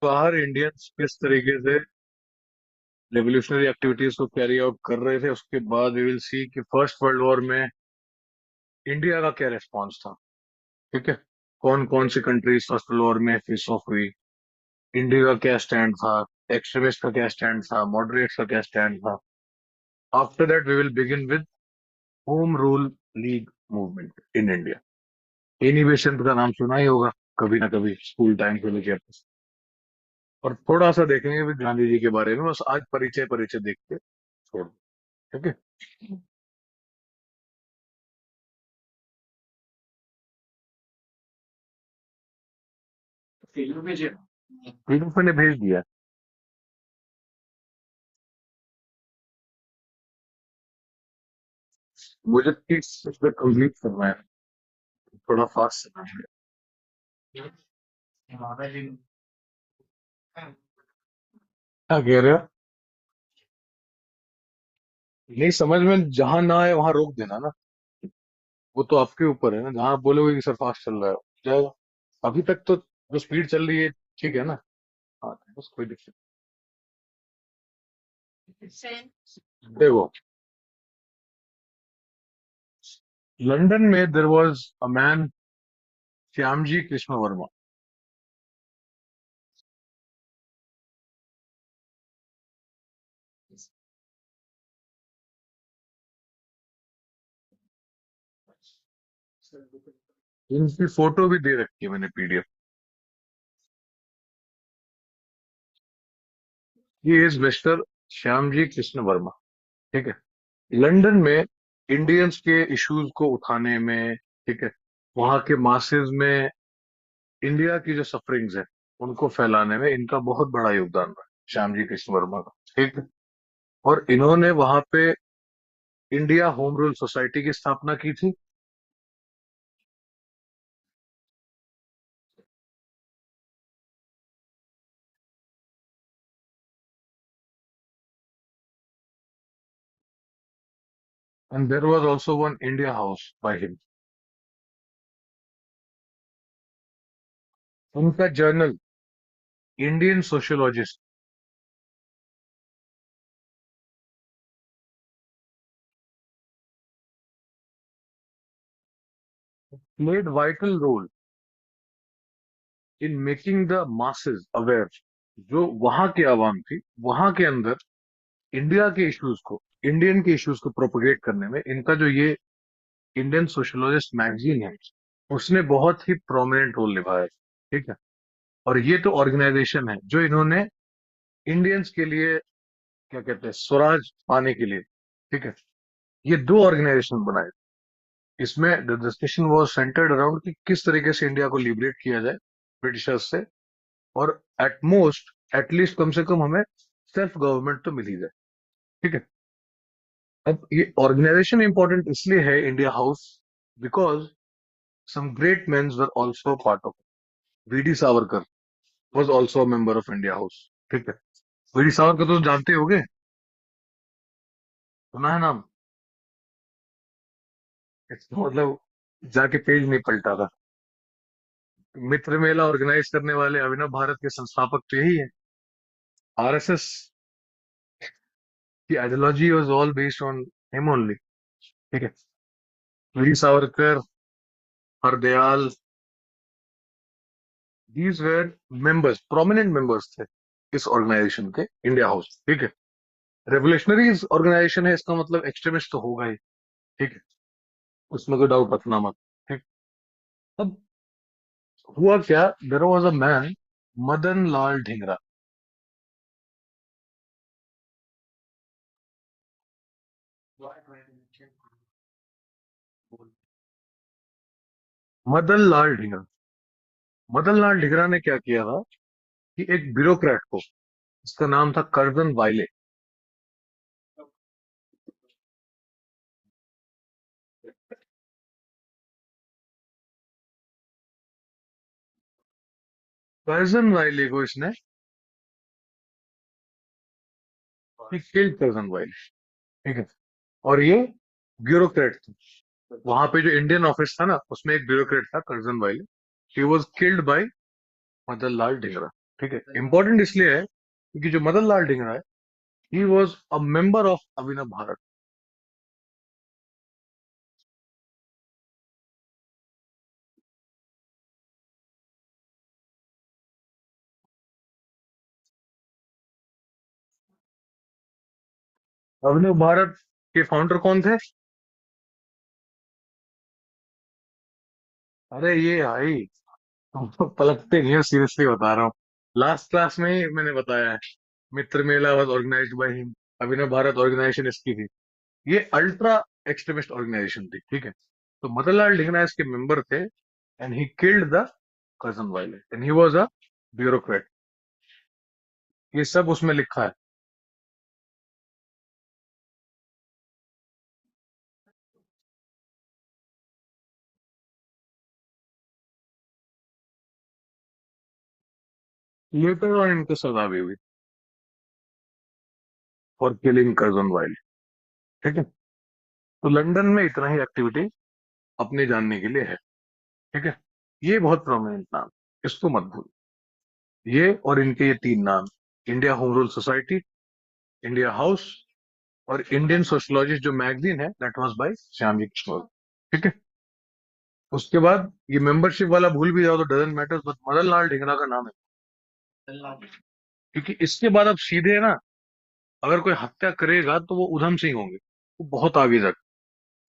बाहर इंडियंस किस तरीके से रेवोल्यूशनरी एक्टिविटीज को कैरी आउट कर रहे थे, उसके बाद वी विल सी कि फर्स्ट वर्ल्ड वॉर में इंडिया का क्या रिस्पॉन्स था। ठीक है, कौन कौन सी कंट्रीज फर्स्ट वर्ल्ड वॉर में फेस ऑफ हुई, इंडिया का क्या स्टैंड था, एक्सट्रीमिस्ट का क्या स्टैंड था, मॉडरेट्स का क्या स्टैंड था। After that we will begin with home rule league movement in India. Annie Besant का नाम सुना ही होगा कभी ना कभी स्कूल टाइम से लेकर। और थोड़ा सा देखेंगे भी गांधी जी के बारे में, बस आज परिचय परिचय देख के छोड़ दो। ठीक है। पीडीएफ मैंने भेज दिया। मुझे 30 पे कंप्लीट करना है, थोड़ा फास्ट चलना है। क्या कह रहे हो? नहीं समझ में जहां ना आए वहां रोक देना ना। वो तो आपके ऊपर है ना, जहां आप बोलोगे कि सर फास्ट चल रहा है जाएगा। अभी तक तो जो स्पीड चल रही है ठीक है ना। हाँ, बस कोई दिक्कत नहीं। देखो, लंदन में there was a man, Shyamji Krishna Varma. इनकी फोटो भी दे रखी है मैंने पीडीएफ। ये इज मिस्टर श्यामजी कृष्ण वर्मा। ठीक है। लंदन में इंडियंस के इश्यूज को उठाने में, ठीक है, वहां के मासेस में इंडिया की जो सफरिंग्स है उनको फैलाने में इनका बहुत बड़ा योगदान रहा है, श्यामजी कृष्ण वर्मा का। ठीक है। और इन्होंने वहां पे इंडिया होम रूल सोसाइटी की स्थापना की थी। And there was also one India house by him. उनका journal Indian sociologist played vital role in making the masses aware. जो वहां की आवाम थी, वहां के अंदर इंडिया के इश्यूज को, इंडियन के इश्यूज को प्रोपोगेट करने में इनका जो ये इंडियन सोशलोजिस्ट मैगजीन है, उसने बहुत ही प्रोमिनेंट रोल निभाया। ठीक है। और ये तो ऑर्गेनाइजेशन है जो इन्होंने इंडियंस के लिए, क्या कहते हैं, स्वराज पाने के लिए, ठीक है, ये दो ऑर्गेनाइजेशन बनाए। इसमें the discussion was centred around कि किस तरीके से इंडिया को लिबरेट किया जाए ब्रिटिशर्स से, और एटमोस्ट एटलीस्ट कम से कम हमें सेल्फ गवर्नमेंट तो मिल ही जाए। ठीक है। अब ये ऑर्गेनाइजेशन इंपॉर्टेंट इसलिए है India House, because some great mens were also part of. V D Savarkar was also a member of India House. ठीक है। वीडी सावरकर तो जानते होगे, सुना है नाम। इसका मतलब जाके पेज नहीं पलटा था। मित्र मेला ऑर्गेनाइज करने वाले अभिनव भारत के संस्थापक तो यही है। आरएसएस की ideology was all based on him only. ठीक है। V D Savarkar, Hardayal, these were members, prominent members थे इस ऑर्गेनाइजेशन के, इंडिया हाउस। ठीक है। रेवोल्यूशनरी ऑर्गेनाइजेशन है, इसका मतलब एक्सट्रीमिस्ट तो होगा ही। ठीक है। उसमें कोई डाउट रखना मत। ठीक। अब हुआ क्या, there was a man, Madan Lal Dhingra. Madan Lal Dhingra. Madan Lal Dhingra ने क्या किया था कि एक ब्यूरोक्रेट को, इसका नाम था कर्जन वाइले। कर्जन वाइले को इसने, किल्ड कर्जन वाइले। ठीक है। और ये ब्यूरोक्रेट थे। वहां पे जो इंडियन ऑफिस था ना, उसमें एक ब्यूरोक्रेट था Curzon Wyllie. He was killed by Madan Lal Dhingra. ठीक है, इंपॉर्टेंट इसलिए है क्योंकि जो मदन लाल ढींगरा है, he was a member of Abhinav Bharat. Abhinav Bharat के फाउंडर कौन थे? अरे ये भाई, तुम तो पलटते नहीं हो, सीरियसली बता रहा हूँ। लास्ट क्लास में ही मैंने बताया है, Mitra Mela was organised by him. Abhinav Bharat organisation इसकी थी। ये अल्ट्रा एक्सट्रीमिस्ट ऑर्गेनाइजेशन थी, ठीक है। तो मदनलाल ढींगरा इसके मेंबर थे, and he killed the cousin violent and he was a bureaucrat. ये सब उसमें लिखा है। लेटर ऑन इनको सजा भी हुई फॉर किलिंग कजन वायलेंट, ठीक है। तो लंदन में इतना ही एक्टिविटी अपने जानने के लिए है, ठीक है। ये बहुत प्रोमिनेंट नाम, इसको मत भूल। ये और इनके ये तीन नाम, India home rule society, India house, और इंडियन सोशोलॉजिस्ट जो मैगजीन है, that was by Shyamji Krishna, ठीक है। उसके बाद ये मेंबरशिप वाला भूल भी जाओ तो doesn't matter, but Madan Lal Dhingra का नाम है, क्योंकि इसके बाद अब सीधे ना, अगर कोई हत्या करेगा तो वो उधम सिंह होंगे, वो बहुत आगे तक,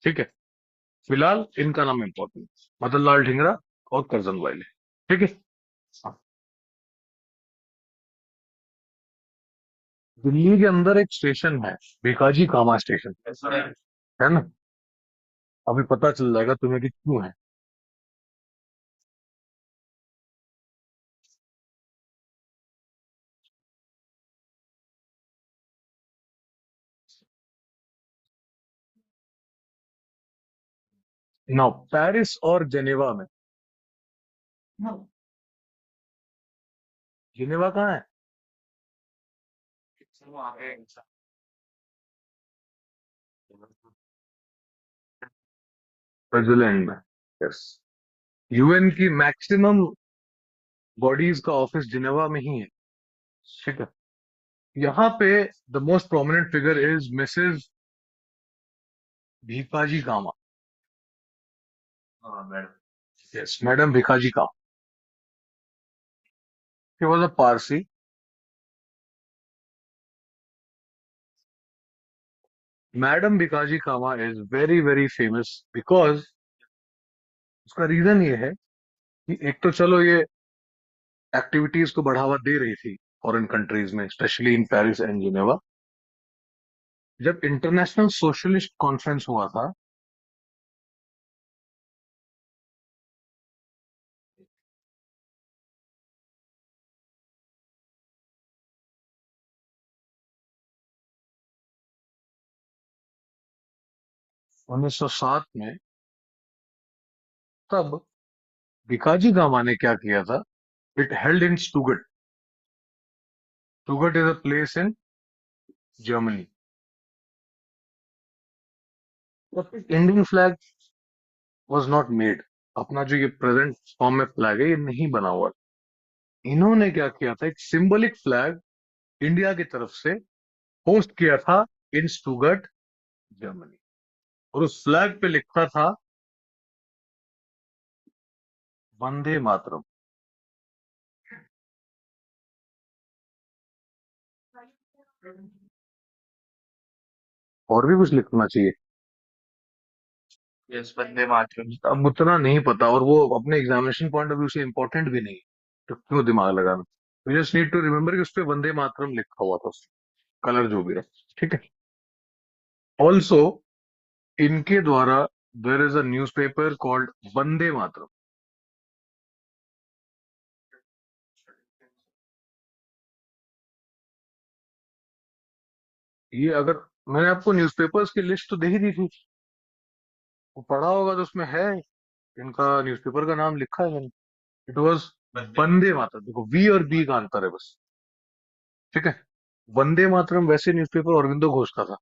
ठीक है। फिलहाल इनका नाम इंपॉर्टेंट, मदन लाल ढींगरा और करजन वाले, ठीक है। हाँ। दिल्ली के अंदर एक स्टेशन है, भिकाजी कामा स्टेशन, है ना। अभी पता चल जाएगा तुम्हें कि क्यों है। नाउ पेरिस और जेनेवा में, जेनेवा कहाँ है? स्विट्जरलैंड में, यस। यूएन की मैक्सिमम बॉडीज का ऑफिस जिनेवा में ही है, ठीक है। यहाँ पे the most prominent figure is Mrs Bhikaji Cama. Yes, madam Bhikaji Cama. He was a Parsi. Madam Bhikaji Cama is very very famous because, उसका रीजन ये है कि एक तो चलो ये एक्टिविटीज को बढ़ावा दे रही थी फॉरेन कंट्रीज में, specially in Paris and Geneva. जब इंटरनेशनल सोशलिस्ट कॉन्फ्रेंस हुआ था, 1907 में, तब भिकाजी कामा ने क्या किया था, it held in Stuttgart. Stuttgart is a place in Germany. Indian flag was not made, अपना जो ये प्रेजेंट फॉर्म में फ्लैग है, ये नहीं बना हुआ। इन्होंने क्या किया था, एक सिंबलिक फ्लैग इंडिया की तरफ से पोस्ट किया था इन स्टुगर्ट, जर्मनी। और उस फ्लैग पे लिखा था वंदे मातरम। और भी कुछ लिखना चाहिए, यस, वंदे मातरम। अब उतना नहीं पता, और वो अपने एग्जामिनेशन पॉइंट ऑफ व्यू से इंपॉर्टेंट भी नहीं है, तो क्यों दिमाग लगाना। You just need to remember कि उस पे वंदे मातरम लिखा हुआ था, कलर जो भी रहा, ठीक है। ऑल्सो इनके द्वारा there is a newspaper called Vande Mataram. ये अगर, मैंने आपको न्यूज़पेपर्स की लिस्ट तो दे ही दी थी, वो पढ़ा होगा तो उसमें है, इनका न्यूज़पेपर का नाम लिखा है मैंने। It was Vande Mataram. देखो, वी और बी का अंतर है बस, ठीक है। वंदे मातरम वैसे न्यूज़पेपर अरविंदो घोष का था,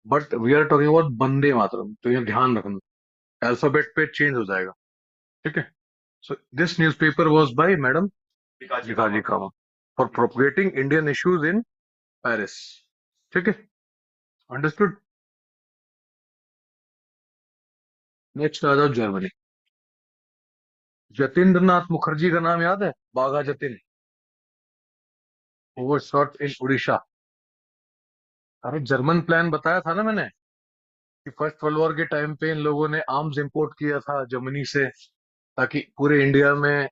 but we are talking about Vande Mataram, तो ये ध्यान रखना, अल्फाबेट पे चेंज हो जाएगा, ठीक है। So this newspaper was by madam Bhikaiji का for propagating Indian issues in Paris. ठीक है, अंडरस्टूड। नेक्स्ट आ जाओ जर्मनी। जतीन्द्र नाथ मुखर्जी का नाम याद है? बाघा जतिन, वो शॉट इन उड़ीसा। अरे जर्मन प्लान बताया था ना मैंने, कि फर्स्ट वर्ल्ड वॉर के टाइम पे इन लोगों ने आर्म्स इंपोर्ट किया था जर्मनी से, ताकि पूरे इंडिया में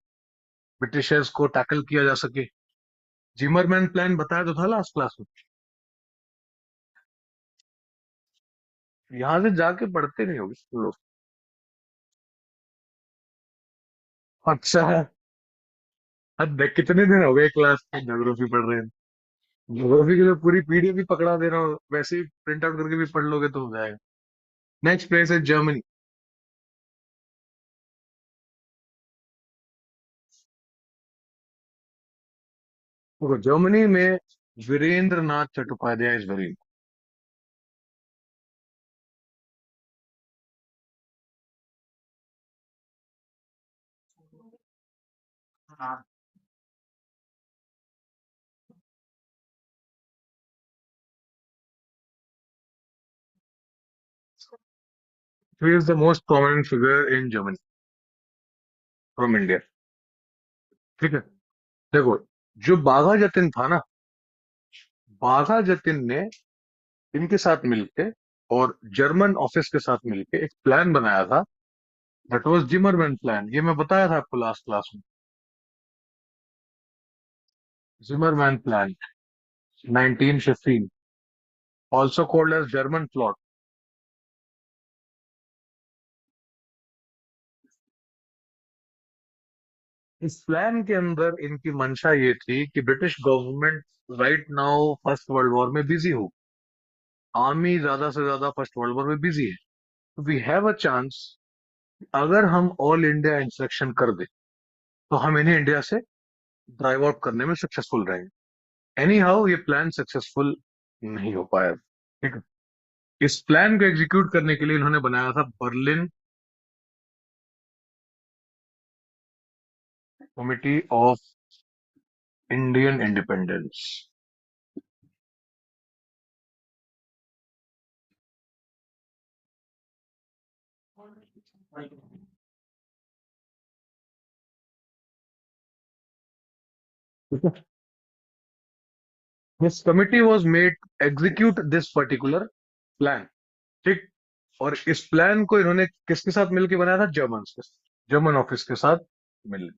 ब्रिटिशर्स को टैकल किया जा सके। जिमरमैन प्लान बताया तो था लास्ट क्लास में। यहाँ से जाके पढ़ते नहीं होगे तुम लोग। अच्छा है। अब देख कितने दिन हो गए क्लास में ज्योग्राफी पढ़ रहे हैं। ज्योग्राफी की तो पूरी पीडीएफ भी पकड़ा दे रहा हूँ, वैसे ही प्रिंट आउट करके भी पढ़ लोगे तो हो जाएगा। नेक्स्ट प्लेस है जर्मनी। देखो जर्मनी में Virendra Nath Chattopadhyay is very. He is the most prominent figure in Germany from India. ठीक है, देखो जो बाघा जतिन था ना, बाघा जतिन ने इनके साथ मिलके और जर्मन ऑफिस के साथ मिलके एक प्लान बनाया था। दैट वाज जिमरमैन प्लान, ये मैं बताया था आपको लास्ट क्लास में। Zimmermann plan 1915, also called as German plot. इस प्लान के अंदर इनकी मंशा ये थी कि British government right now first world war में बिजी हो, आर्मी ज्यादा से ज्यादा फर्स्ट वर्ल्ड वॉर में बिजी है, तो वी हैव अ चांस, अगर हम ऑल इंडिया इंस्ट्रक्शन कर दे तो हम इन्हें इंडिया से ड्राइव आउट करने में सक्सेसफुल रहेंगे। एनी हाउ ये प्लान सक्सेसफुल नहीं हो पाया। ठीक है, इस प्लान को एग्जीक्यूट करने के लिए इन्होंने बनाया था Berlin committee of Indian independence. ठीक है, this committee was made execute this particular plan. ठीक, और इस प्लान को इन्होंने किसके साथ मिलकर बनाया था? जर्मन के, जर्मन ऑफिस के साथ मिल।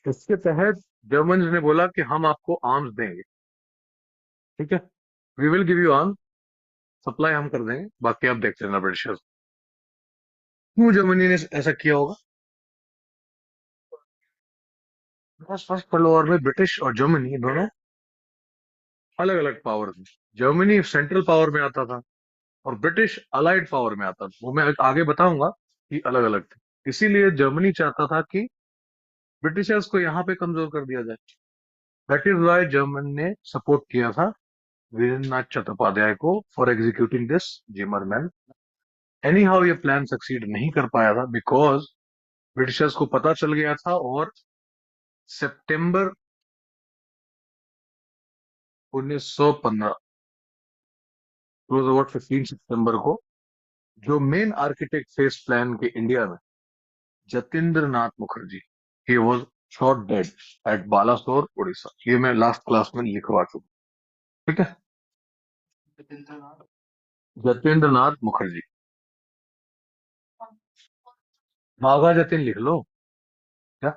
इसके तहत जर्मन ने बोला कि हम आपको आर्म्स देंगे। ठीक है, we will give you arm, supply हम कर देंगे, बाकी आप देखते रहना ब्रिटिशर्स। क्यों जर्मनी ने ऐसा किया होगा? बस फर्स्ट वर्ल्ड वॉर में ब्रिटिश और जर्मनी दोनों अलग अलग पावर थे। जर्मनी सेंट्रल पावर में आता था और ब्रिटिश अलाइड पावर में आता था, वो मैं आगे बताऊंगा कि अलग अलग थे। इसीलिए जर्मनी चाहता था कि ब्रिटिशर्स को यहाँ पे कमजोर कर दिया जाए। दैट इज वाई जर्मन ने सपोर्ट किया था वीरेंद्र नाथ चट्टोपाध्याय को for executing this Zimmerman. Any how ये प्लान सक्सीड नहीं कर पाया था, बिकॉज ब्रिटिशर्स को पता चल गया था, और सितंबर 1915, क्लोज अबाउट 15 सितंबर को, जो मेन आर्किटेक्ट थे इस प्लान के इंडिया में, Jatindra Nath Mukherjee, he was shot dead at Balasore Orissa. ये मैं लास्ट क्लास में लिखवा चुका। ठीक है, जतेंद्र नाथ मुखर्जी। बाघा जतिन लिख लो क्या?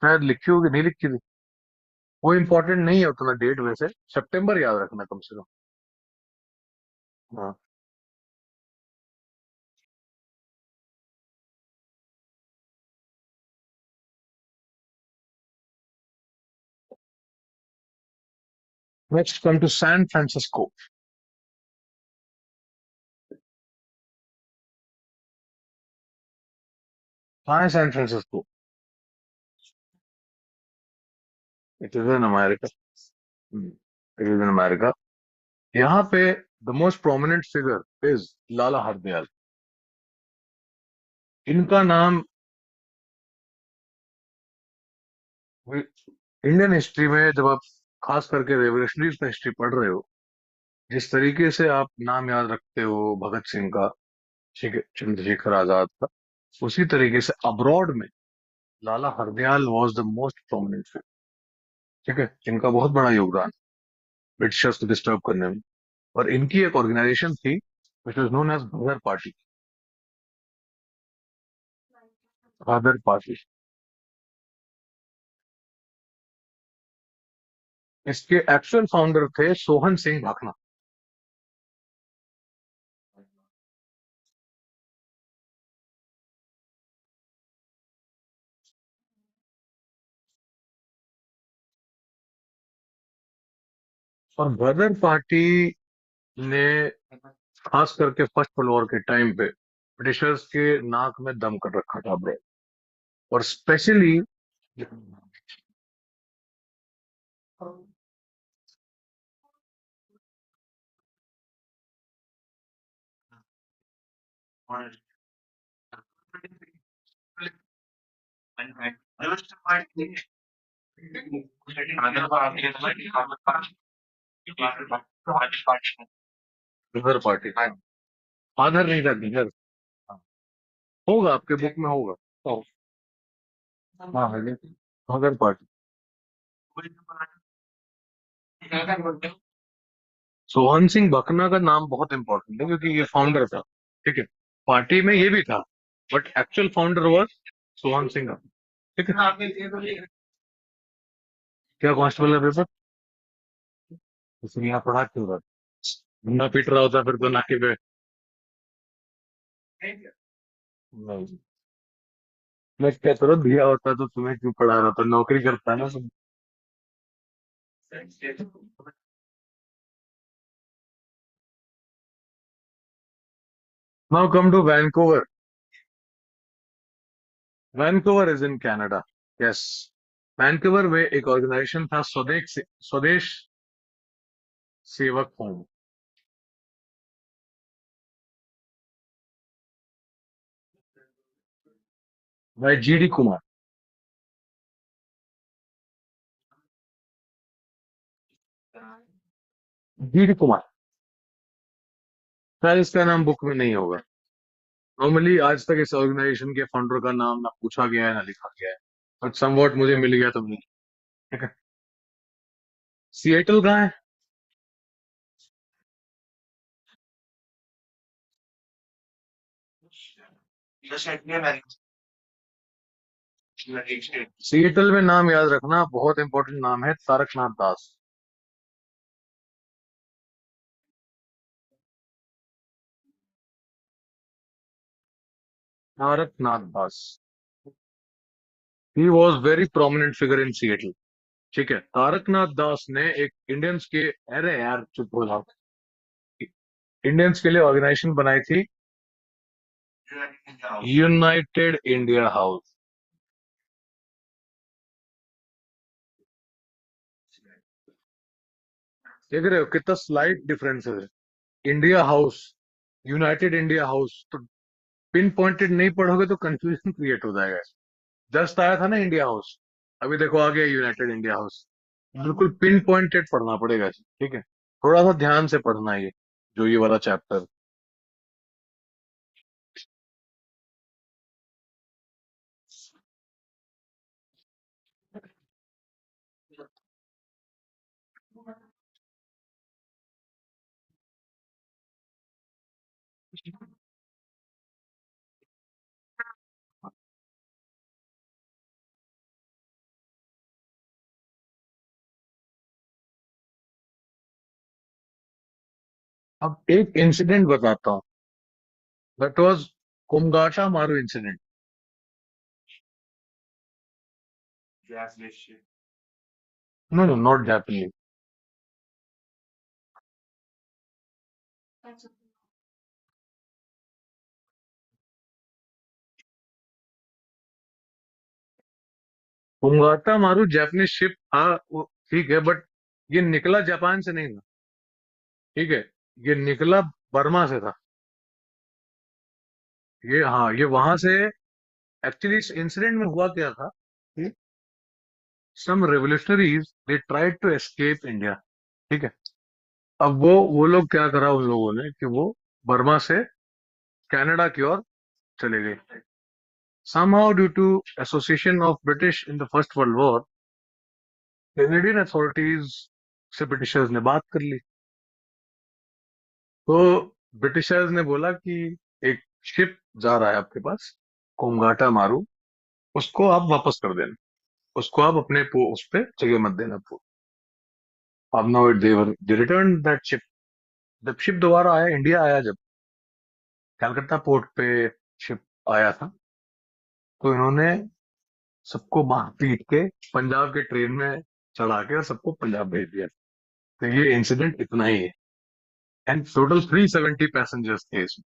शायद लिखी होगी, नहीं लिखी थी। वो इंपॉर्टेंट नहीं है उतना डेट, वैसे सितंबर याद रखना कम से कम। हाँ, next come to San Francisco. कहाँ है San Francisco? It is in America. It is in America. यहाँ पे the most prominent figure is Lala Hardayal. इनका नाम इंडियन हिस्ट्री में, जब आप खास करके रेवोल्यूशनरीज का हिस्ट्री पढ़ रहे हो, जिस तरीके से आप नाम याद रखते हो भगत सिंह का, ठीक है, चंद्रशेखर आजाद का, उसी तरीके से अब्रॉड में Lala Hardayal was the most prominent figure. ठीक है, इनका बहुत बड़ा योगदान ब्रिटिशर्स को डिस्टर्ब करने में। और इनकी एक ऑर्गेनाइजेशन थी which was known as Ghadar party. Ghadar party. इसके एक्चुअल फाउंडर थे सोहन सिंह भाखना। और गदर पार्टी ने खास करके फर्स्ट वर्ल्ड वॉर के टाइम पे ब्रिटिशर्स के नाक में दम कर रखा था ब्रो। और स्पेशली गदर पार्टी, फादर नहीं था, गदर। होगा आपके बुक में होगा। हाँ हाँ, है। गदर पार्टी। सोहन सिंह भकना का नाम बहुत इंपॉर्टेंट है क्योंकि ये फाउंडर था। ठीक है, पार्टी में ये भी था, but actual founder was Sohan Singh. ठीक है। क्या कांस्टेबल का पेपर? इसलिए यहाँ पढ़ा क्यों रहा? बंदा पीट रहा होता फिर तो नाके पे। नहीं, मैं क्या करो, दिया होता तो तुम्हें क्यों पढ़ा रहा था, नौकरी करता ना तुम। Now come to Vancouver. Vancouver is in Canada. Yes. Vancouver में एक ऑर्गेनाइजेशन था, Swadesh Sevak home. By G D Kumar. G D Kumar. शायद इसका नाम बुक में नहीं होगा। नॉर्मली आज तक इस ऑर्गेनाइजेशन के फाउंडर का नाम ना पूछा गया है ना लिखा गया है, बट समवॉट मुझे मिल गया तो मिल। ठीक है। सिएटल कहाँ है? सिएटल में नाम याद रखना, बहुत इंपॉर्टेंट नाम है, Taraknath Das. Taraknath Das. He was very prominent figure in Seattle. ठीक है, तारकनाथ दास ने एक इंडियंस के, अरे यार चुप हो जाओ, इंडियंस के लिए ऑर्गेनाइजेशन बनाई थी, यूनाइटेड इंडिया हाउस। देख रहे हो कितना स्लाइट डिफरेंस है? India house, United India house, तो पिन पॉइंटेड नहीं पढ़ोगे तो कंफ्यूजन क्रिएट हो जाएगा। जस्ट आया था ना इंडिया हाउस, अभी देखो आ गया यूनाइटेड इंडिया हाउस। बिल्कुल पिन पॉइंटेड पढ़ना पड़ेगा इसे, ठीक है। थोड़ा सा ध्यान से पढ़ना है ये, जो ये वाला चैप्टर। अब एक इंसिडेंट बताता हूँ। That was Komagata Maru incident. No no, not Japanese. फुंगाटा मारू जापानीज शिप था वो, ठीक है, बट ये निकला जापान से नहीं था, ठीक है, ये निकला बर्मा से था। ये, हाँ, ये वहां से, एक्चुअली इस इंसिडेंट में हुआ क्या था कि some revolutionaries they tried to escape India, ठीक है। अब वो लोग क्या करा उन लोगों ने कि वो बर्मा से कनाडा की ओर चले गए। Somehow, due to association of British in the First World War, Canadian authorities से ब्रिटिशर्स ने बात कर ली। तो ब्रिटिशर्स ने बोला कि एक शिप जा रहा है आपके पास, कोमगाटा मारू, उसको आप वापस कर देना, उसको आप अपने उस पे जगह मत देना। अब now they return that ship. जब शिप दोबारा आया, इंडिया आया, जब कलकत्ता पोर्ट पे शिप आया था, तो इन्होंने सबको मार पीट के पंजाब के ट्रेन में चढ़ा के और सबको पंजाब भेज दिया। तो ये इंसिडेंट इतना ही है। एंड टोटल 370 पैसेंजर्स थे इसमें।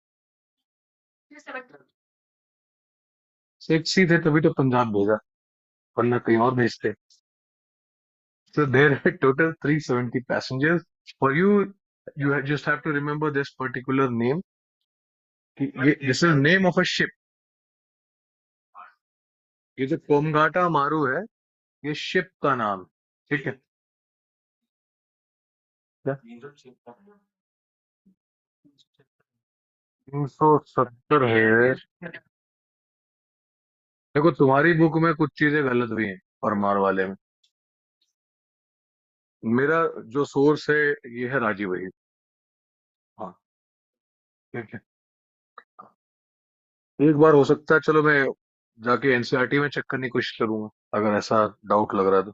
सेक्सी थे तभी तो पंजाब भेजा, वरना कहीं और भेजते। So there are total 370 passengers. For you, just have to remember this particular name. This is name of a ship. ये जो कोमगाटा मारू है, ये शिप का नाम, ठीक है। क्या? 370 है। देखो, तुम्हारी बुक में कुछ चीजें गलत भी हैं, परमार वाले में। मेरा जो सोर्स है, ये है राजीव भाई। हाँ, ठीक है। एक बार हो सकता है, चलो मैं जाके एनसीईआरटी में चेक करने की कोशिश करूंगा, अगर ऐसा डाउट लग रहा है तो।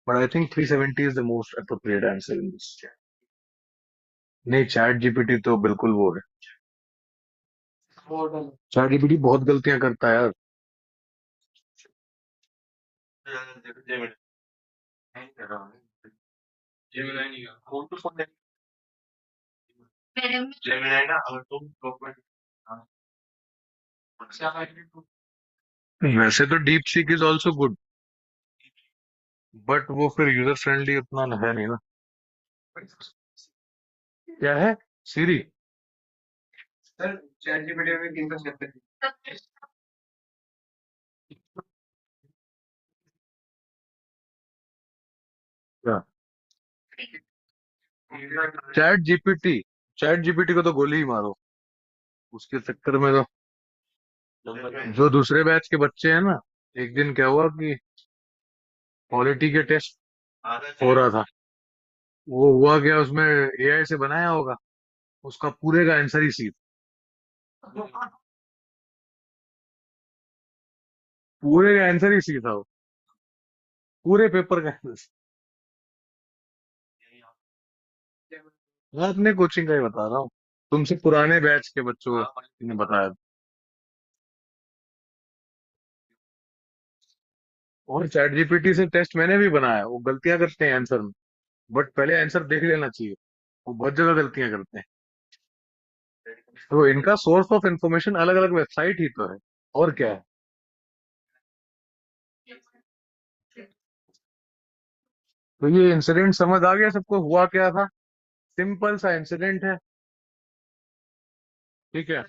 But I think 370 is the most appropriate answer in this. नहीं, चैट जीपीटी तो बिल्कुल वो है। चैट जीपीटी बहुत गलतियां करता है यार। वैसे तो deep seek is also good, but वो फिर यूजर फ्रेंडली उतना है नहीं ना। क्या है? सीरी? क्या? चैट जीपीटी को तो गोली ही मारो, उसके चक्कर में तो। जो दूसरे बैच के बच्चे हैं ना, एक दिन क्या हुआ कि पॉलिटी के टेस्ट हो रहा था। वो हुआ क्या, उसमें एआई से बनाया होगा, उसका पूरे का आंसर ही सी था। पूरे का आंसर ही सी था वो, पूरे पेपर का आंसर। मैं अपने कोचिंग का ही बता रहा हूँ, तुमसे पुराने बैच के बच्चों ने बताया। और चैट जीपीटी से टेस्ट मैंने भी बनाया, वो गलतियां करते हैं आंसर में, बट पहले आंसर देख लेना चाहिए। वो बहुत जगह गलतियां करते हैं। तो इनका सोर्स ऑफ इंफॉर्मेशन अलग अलग वेबसाइट ही तो है, और क्या है। तो ये इंसिडेंट समझ आ गया सबको, हुआ क्या था? सिंपल सा इंसिडेंट है, ठीक है।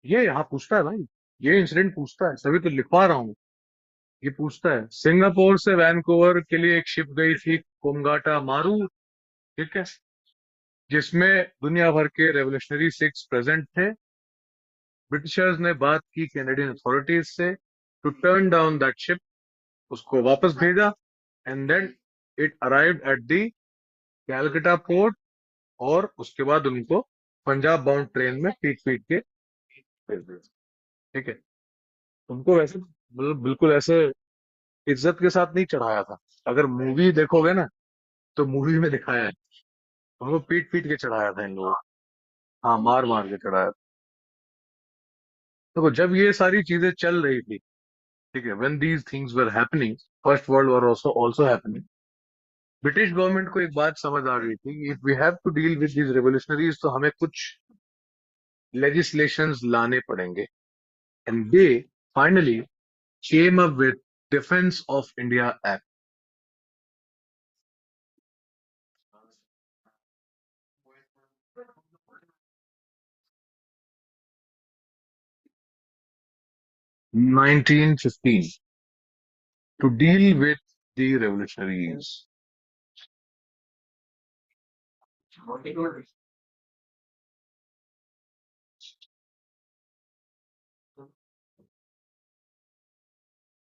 ये यहाँ पूछता है भाई, ये इंसिडेंट पूछता है, तभी तो लिखवा रहा हूँ। ये पूछता है, सिंगापुर से वैनकूवर के लिए एक शिप गई थी, कोमगाटा मारू, ठीक है, जिसमें दुनिया भर के रेवोल्यूशनरी सिक्स प्रेजेंट थे। ब्रिटिशर्स ने बात की कैनेडियन अथॉरिटीज से to turn down that ship, उसको वापस भेजा। And then it arrived at the Calcutta port, और उसके बाद उनको पंजाब बाउंड ट्रेन में पीट पीट के भेज दिया, ठीक है। उनको वैसे मतलब बिल्कुल ऐसे इज्जत के साथ नहीं चढ़ाया था। अगर मूवी देखोगे ना, तो मूवी में दिखाया है, उनको पीट पीट के चढ़ाया था इन लोगों को। हाँ, मार मार के चढ़ाया था। देखो, जब ये सारी चीजें चल रही थी, ठीक है, when these things were happening, first world war also also happening, British government को एक बात समझ आ गई थी कि if we have to deal with these revolutionaries, तो हमें कुछ लेजिस्लेशंस लाने पड़ेंगे। And they finally came up with Defense of India Act? 1915, to deal with the revolutionaries.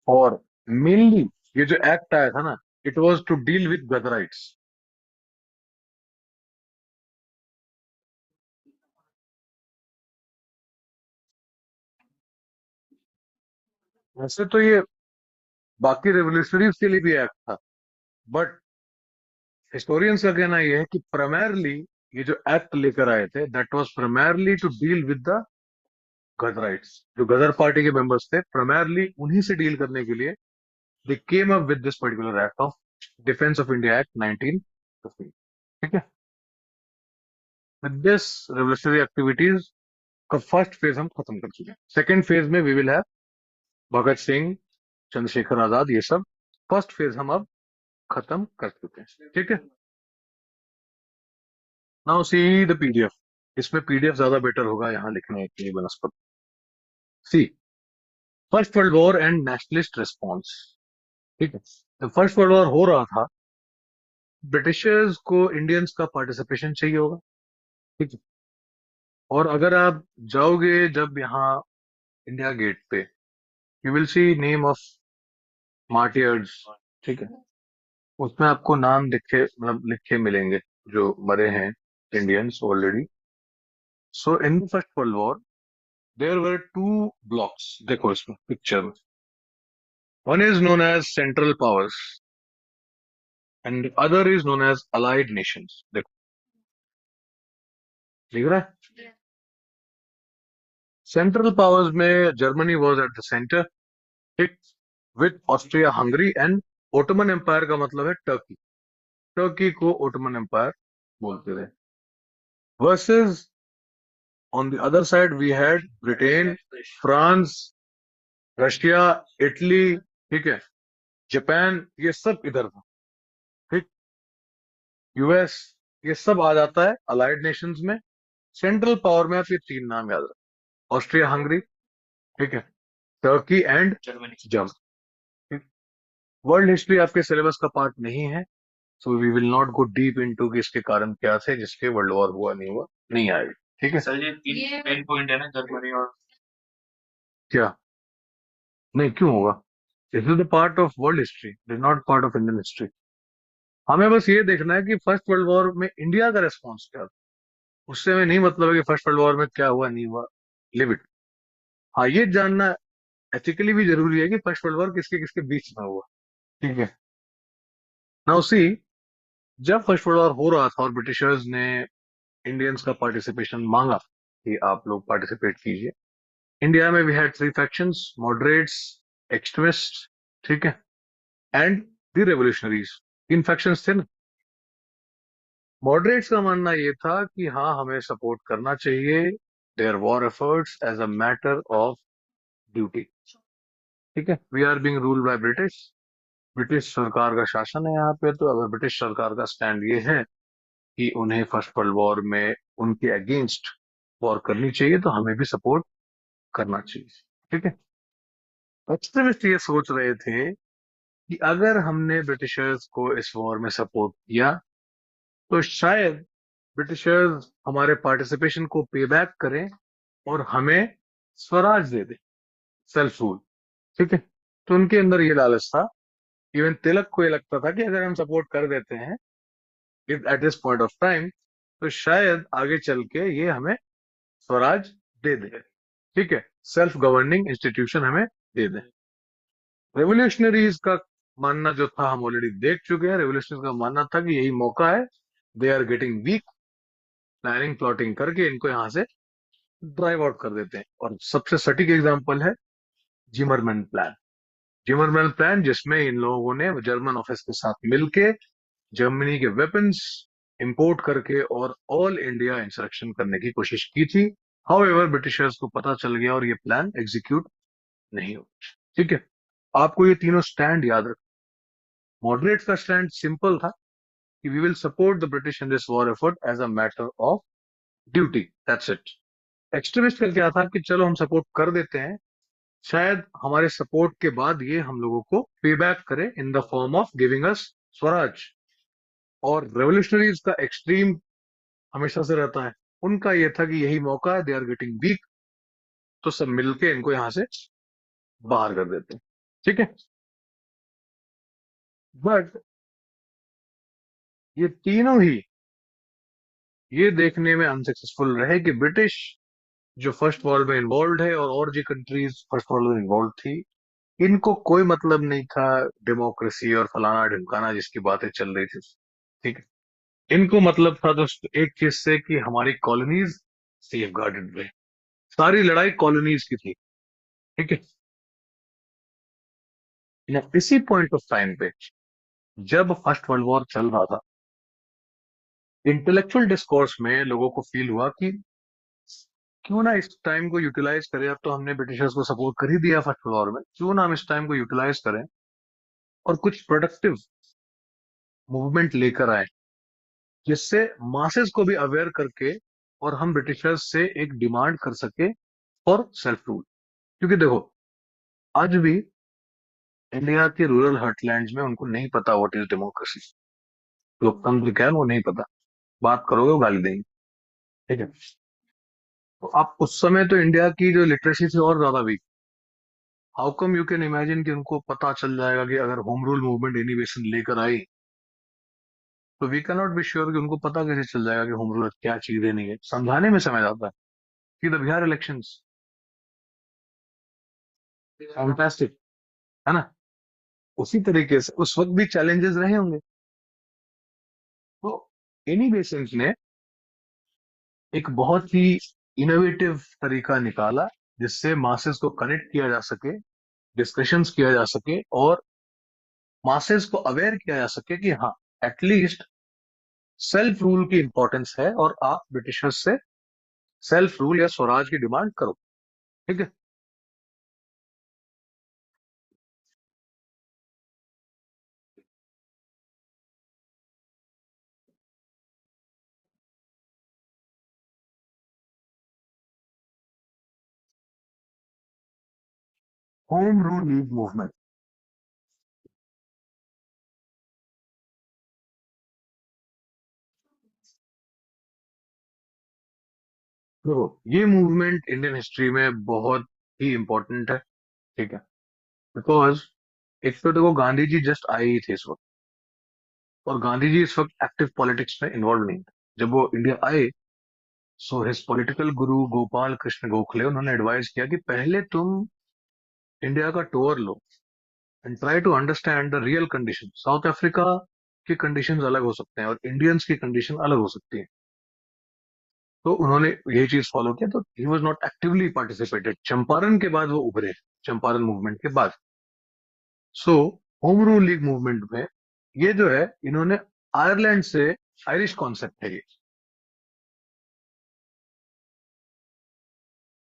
और मेनली ये जो एक्ट आया था ना, it was to deal with Ghadarites. वैसे तो ये बाकी रेवोल्यूशनरीज के लिए भी एक्ट था, बट हिस्टोरियंस का कहना यह है कि प्राइमरली ये जो एक्ट लेकर आए थे, that was primarily to deal with the Ghadarites. जो गदर पार्टी के मेंबर्स थे, प्राइमरली उन्हीं से डील करने के लिए they came up with this particular act of defence of India act 1915। ठीक है। विद दिस रेवोल्यूशनरी एक्टिविटीज का फर्स्ट फेज हम खत्म कर चुके हैं। सेकेंड फेज में we will have Bhagat Singh, Chandrashekhar Azad, ये सब फर्स्ट फेज हम अब खत्म कर चुके हैं। ठीक है। Now see the PDF. इसमें पीडीएफ ज्यादा बेटर होगा यहाँ लिखने के लिए बनस्पत। See, first world war and nationalist response. ठीक है। तो फर्स्ट वर्ल्ड वॉर हो रहा था, ब्रिटिशर्स को इंडियंस का पार्टिसिपेशन चाहिए होगा। ठीक है। और अगर आप जाओगे जब यहाँ इंडिया गेट पे, you will see name of martyrs. ठीक है। उसमें आपको नाम लिखे, मतलब लिखे मिलेंगे जो मरे हैं Indians already. So in the first world war there were two blocs. देखो इसमें पिक्चर में, one is known as central powers and other is known as allied nations. देखो दिख रहा है। सेंट्रल पावर्स में Germany was at the centre, ठीक, with Austria Hungary and Ottoman empire का मतलब है टर्की। टर्की को ओटोमन एम्पायर बोलते रहे। Versus on the other side we had Britain, France, Russia, Italy, ठीक है, जापान, ये सब इधर था। ठीक। यूएस, ये सब आ जाता है अलाइड नेशंस में। सेंट्रल पावर में आप ये तीन नाम याद रखें, ऑस्ट्रिया हंगरी, ठीक है, Turkey and Germany. World history आपके सिलेबस का पार्ट नहीं है, so we will not go deep into कि इसके कारण क्या थे जिसके वर्ल्ड वॉर हुआ नहीं हुआ, नहीं आएगा। ठीक है सर, ये तीन मेन पॉइंट है ना, जर्मनी और क्या, नहीं क्यों होगा? This is the part of world history, it is not part of Indian history. हमें बस ये देखना है कि फर्स्ट वर्ल्ड वॉर में इंडिया का रेस्पॉन्स क्या था। उससे हमें नहीं मतलब है कि फर्स्ट वर्ल्ड वॉर में क्या हुआ नहीं हुआ, लिव इट। हाँ, ये जानना एथिकली भी जरूरी है कि फर्स्ट वर्ल्ड वॉर किसके किसके बीच में हुआ। ठीक है। नाउ सी, जब फर्स्ट वर्ल्ड वॉर हो रहा था और ब्रिटिशर्स ने इंडियंस का पार्टिसिपेशन मांगा कि आप लोग पार्टिसिपेट कीजिए, इंडिया में we had three factions, moderates, extremist, ठीक है, एंड द रेवोल्यूशनरीज। तीन फैक्शंस थे ना। मॉडरेट्स का मानना ये था कि हाँ, हमें सपोर्ट करना चाहिए their war efforts as a matter of duty. ठीक है। We are being ruled by British, British सरकार का शासन है यहाँ पे, तो अगर ब्रिटिश सरकार का स्टैंड ये है कि उन्हें फर्स्ट वर्ल्ड वॉर में उनके अगेंस्ट वॉर करनी चाहिए, तो हमें भी सपोर्ट करना चाहिए। ठीक है। एक्सट्रीमिस्ट ये सोच रहे थे कि अगर हमने ब्रिटिशर्स को इस वॉर में सपोर्ट किया तो शायद ब्रिटिशर्स हमारे पार्टिसिपेशन को पे बैक करें और हमें स्वराज दे दे, सेल्फ रूल। ठीक है। तो उनके अंदर ये लालच था। इवन तिलक को ये लगता था कि अगर हम सपोर्ट कर देते हैं eight this point of time, तो शायद आगे चल के ये हमें स्वराज दे दे। ठीक है। सेल्फ गवर्निंग इंस्टीट्यूशन हमें दे दे। रेवोल्यूशनरीज का मानना जो था हम ऑलरेडी देख चुके हैं। रेवोल्यूशनरीज का मानना था कि यही मौका है, they are getting weak, planning plotting करके इनको यहां से ड्राइव आउट कर देते हैं। और सबसे सटीक एग्जांपल है जिमरमैन प्लान। जिमरमैन प्लान जिसमें इन लोगों ने जर्मन ऑफिस के साथ मिलके जर्मनी के वेपन्स इंपोर्ट करके और ऑल इंडिया इंसरेक्शन करने की कोशिश की थी। हाउएवर ब्रिटिशर्स को पता चल गया और ये प्लान एग्जीक्यूट नहीं हुआ। ठीक है। आपको ये तीनों स्टैंड याद रख। मॉडरेट का स्टैंड सिंपल था कि we will support the British in this war effort as a matter of duty, that's it. Extremist का क्या था कि चलो हम सपोर्ट कर देते हैं, शायद हमारे सपोर्ट के बाद ये हम लोगों को पे बैक करे in the form of giving us Swaraj. और रेवोल्यूशनरीज का एक्सट्रीम हमेशा से रहता है, उनका ये था कि यही मौका है, दे आर गेटिंग वीक, तो सब मिलके इनको यहां से बाहर कर देते हैं। ठीक है। बट ये तीनों ही ये देखने में अनसक्सेसफुल रहे कि ब्रिटिश जो फर्स्ट वर्ल्ड में इन्वॉल्व है और जो कंट्रीज फर्स्ट वर्ल्ड में इन्वॉल्व थी, इनको कोई मतलब नहीं था डेमोक्रेसी और फलाना ढिमकाना जिसकी बातें चल रही थी। ठीक है। इनको मतलब था तो एक चीज से कि हमारी कॉलोनीज सेफ गार्डेड रहे। सारी लड़ाई कॉलोनीज की थी। ठीक है। इसी पॉइंट ऑफ टाइम पे जब फर्स्ट वर्ल्ड वॉर चल रहा था, इंटेलेक्चुअल डिस्कोर्स में लोगों को फील हुआ कि क्यों ना इस टाइम को यूटिलाइज करें, अब तो हमने ब्रिटिशर्स को सपोर्ट कर ही दिया फर्स्ट वर्ल्ड वॉर में, क्यों ना हम इस टाइम को यूटिलाइज करें और कुछ प्रोडक्टिव मूवमेंट लेकर आए, जिससे मासेस को भी अवेयर करके और हम ब्रिटिशर्स से एक डिमांड कर सके फॉर सेल्फ रूल। क्योंकि देखो, आज भी इंडिया के रूरल हर्टलैंड्स में उनको नहीं पता व्हाट इज डेमोक्रेसी, लोकतंत्र क्या है वो नहीं पता, बात करोगे वो गाली देंगे। ठीक है। तो आप उस समय तो इंडिया की जो लिटरेसी थी और ज्यादा weak, how come you can imagine कि उनको पता चल जाएगा कि अगर होम रूल मूवमेंट इनिवेशन लेकर आई, तो we can not be sure कि उनको पता कैसे चल जाएगा कि होम रूल क्या चीज है नहीं है, समझाने में समय जाता है। कि द बिहार इलेक्शंस, फैंटास्टिक, है ना। उसी तरीके से उस वक्त भी चैलेंजेस रहे होंगे। तो एनी बेसेंट ने एक बहुत ही इनोवेटिव तरीका निकाला जिससे मासेस को कनेक्ट किया जा सके, डिस्कशंस किया जा सके और मासेस को अवेयर किया जा सके कि हाँ, एटलीस्ट सेल्फ रूल की इंपॉर्टेंस है और आप ब्रिटिशर्स से सेल्फ रूल या स्वराज की डिमांड करो। ठीक है। होम रूल लीग मूवमेंट, देखो ये मूवमेंट इंडियन हिस्ट्री में बहुत ही इंपॉर्टेंट है। ठीक है। बिकॉज एक तो देखो गांधी जी जस्ट आए ही थे इस वक्त, और गांधी जी इस वक्त एक्टिव पॉलिटिक्स में इन्वॉल्व नहीं थे जब वो इंडिया आए। सो हिज पॉलिटिकल गुरु गोपाल कृष्ण गोखले उन्होंने एडवाइस किया कि पहले तुम इंडिया का टूर लो and try to understand the real condition. South Africa की कंडीशंस अलग हो सकते हैं और इंडियंस की कंडीशन अलग हो सकती है। तो उन्होंने यही चीज फॉलो किया, तो he was not actively participated. Champaran के बाद वो उभरे, चंपारण मूवमेंट के बाद। So home rule league movement में ये जो है, इन्होंने आयरलैंड से, आयरिश कॉन्सेप्ट है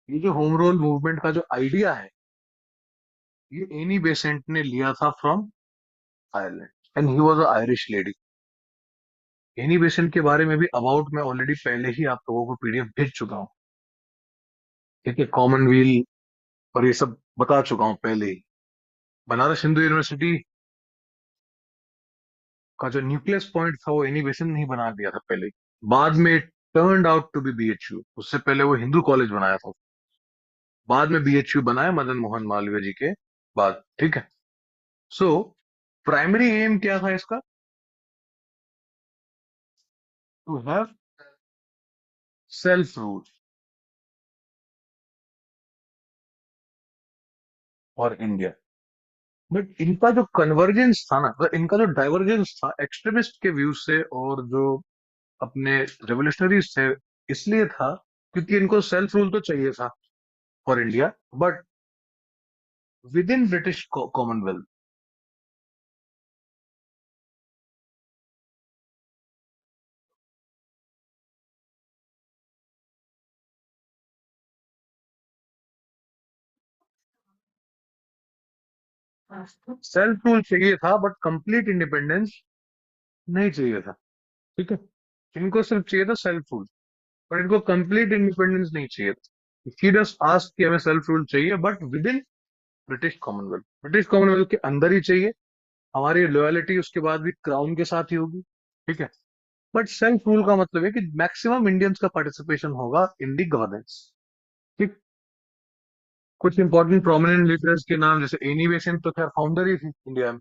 ये जो होम रूल मूवमेंट का जो आइडिया है, ये एनी बेसेंट ने लिया था from Ireland and he was a Irish lady. Annie Besant के बारे में भी अबाउट मैं ऑलरेडी पहले ही आप लोगों को पीडीएफ भेज चुका हूँ। ठीक है। कॉमनवेल और ये सब बता चुका हूँ पहले ही। बनारस हिंदू यूनिवर्सिटी का जो न्यूक्लियस पॉइंट था वो एनी बेसेंट ने ही बना दिया था पहले ही। बाद में turned out to be BHU, उससे पहले वो हिंदू कॉलेज बनाया था, बाद में बीएचयू बनाया मदन मोहन मालवीय जी के बाद। ठीक है। सो प्राइमरी एम क्या था इसका? टू हैव सेल्फ रूल और इंडिया। बट इनका जो कन्वर्जेंस था ना, मतलब इनका जो डाइवर्जेंस था एक्सट्रीमिस्ट के व्यू से और जो अपने रेवोल्यूशनरीज थे, इसलिए था क्योंकि इनको सेल्फ रूल तो चाहिए था for India, but with in British Commonwealth. Self rule चाहिए था बट कंप्लीट इंडिपेंडेंस नहीं चाहिए था। ठीक है, इनको सिर्फ चाहिए था सेल्फ रूल, पर इनको कंप्लीट इंडिपेंडेंस नहीं चाहिए था। शी जस्ट आस्क कि हमें सेल्फ रूल चाहिए but with in British Commonwealth, British Commonwealth के अंदर ही चाहिए। हमारी लॉयलिटी उसके बाद भी क्राउन के साथ ही होगी। ठीक है, बट सेल्फ रूल का मतलब है कि मैक्सिमम इंडियंस का पार्टिसिपेशन होगा इन दी गवर्नेंस। ठीक। कुछ इंपॉर्टेंट प्रोमिनेंट लीडर्स के नाम, जैसे एनी बेसेंट तो खैर फाउंडर ही थी इंडिया में।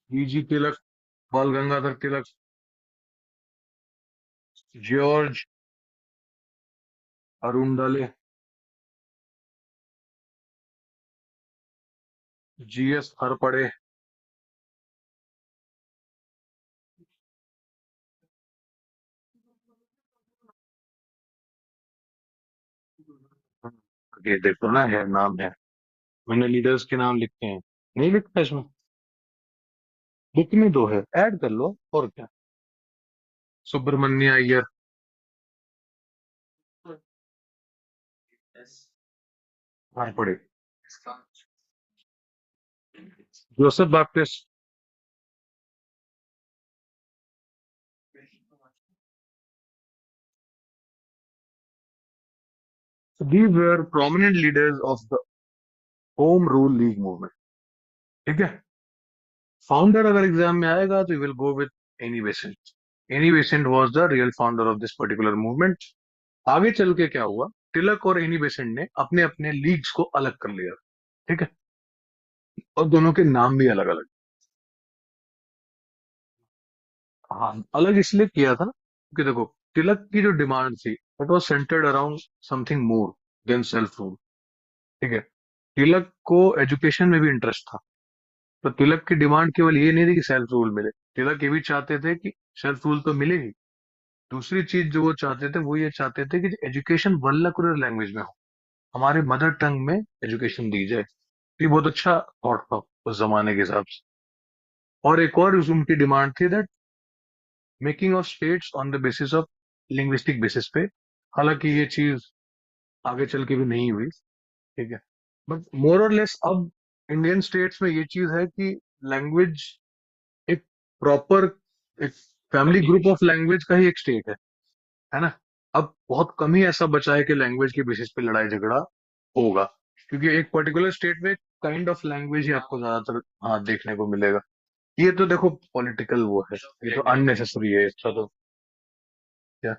जी तिलक, बाल Gangadhar Tilak, George Arundale, GS हरपड़े। ये देखो ना, है नाम है, मैंने लीडर्स के नाम लिखे हैं, नहीं लिखा इसमें, बुक में दो है, ऐड कर लो और क्या। सुब्रमण्य अय्यर, हरपड़े, Joseph Baptista. These were prominent leaders of the Home Rule League movement. ठीक है, फाउंडर अगर एग्जाम में आएगा तो you will go with Annie Besant. Annie Besant was the real founder of this particular movement. आगे चल के क्या हुआ, तिलक और एनी बेसेंट ने अपने अपने लीग्स को अलग कर लिया। ठीक है, और दोनों के नाम भी अलग अलग। हाँ, अलग इसलिए किया था कि देखो, तिलक की जो डिमांड थी it was centred around something more than self rule. ठीक है, तिलक को एजुकेशन में भी इंटरेस्ट था, तो तिलक की डिमांड केवल ये नहीं थी कि सेल्फ रूल मिले। तिलक ये भी चाहते थे कि सेल्फ रूल तो मिले ही, दूसरी चीज जो वो चाहते थे वो ये चाहते थे कि एजुकेशन वर्नाकुलर लैंग्वेज में हो, हमारे मदर टंग में एजुकेशन दी जाए। ये बहुत अच्छा थॉट था उस जमाने के हिसाब से। और एक और उनकी डिमांड थी that making of states on the basis of linguistic basis पे। हालांकि ये चीज आगे चल के भी नहीं हुई। ठीक है, बट मोर और लेस अब इंडियन स्टेट्स में ये चीज है कि लैंग्वेज एक प्रॉपर, एक फैमिली ग्रुप ऑफ लैंग्वेज का ही एक स्टेट है ना। अब बहुत कम ही ऐसा बचा है कि लैंग्वेज के बेसिस पे लड़ाई झगड़ा होगा, क्योंकि एक पर्टिकुलर स्टेट में काइंड ऑफ लैंग्वेज ही आपको ज्यादातर हाँ देखने को मिलेगा। ये तो देखो पॉलिटिकल वो है, ये तो अननेसेसरी है इसका तो क्या।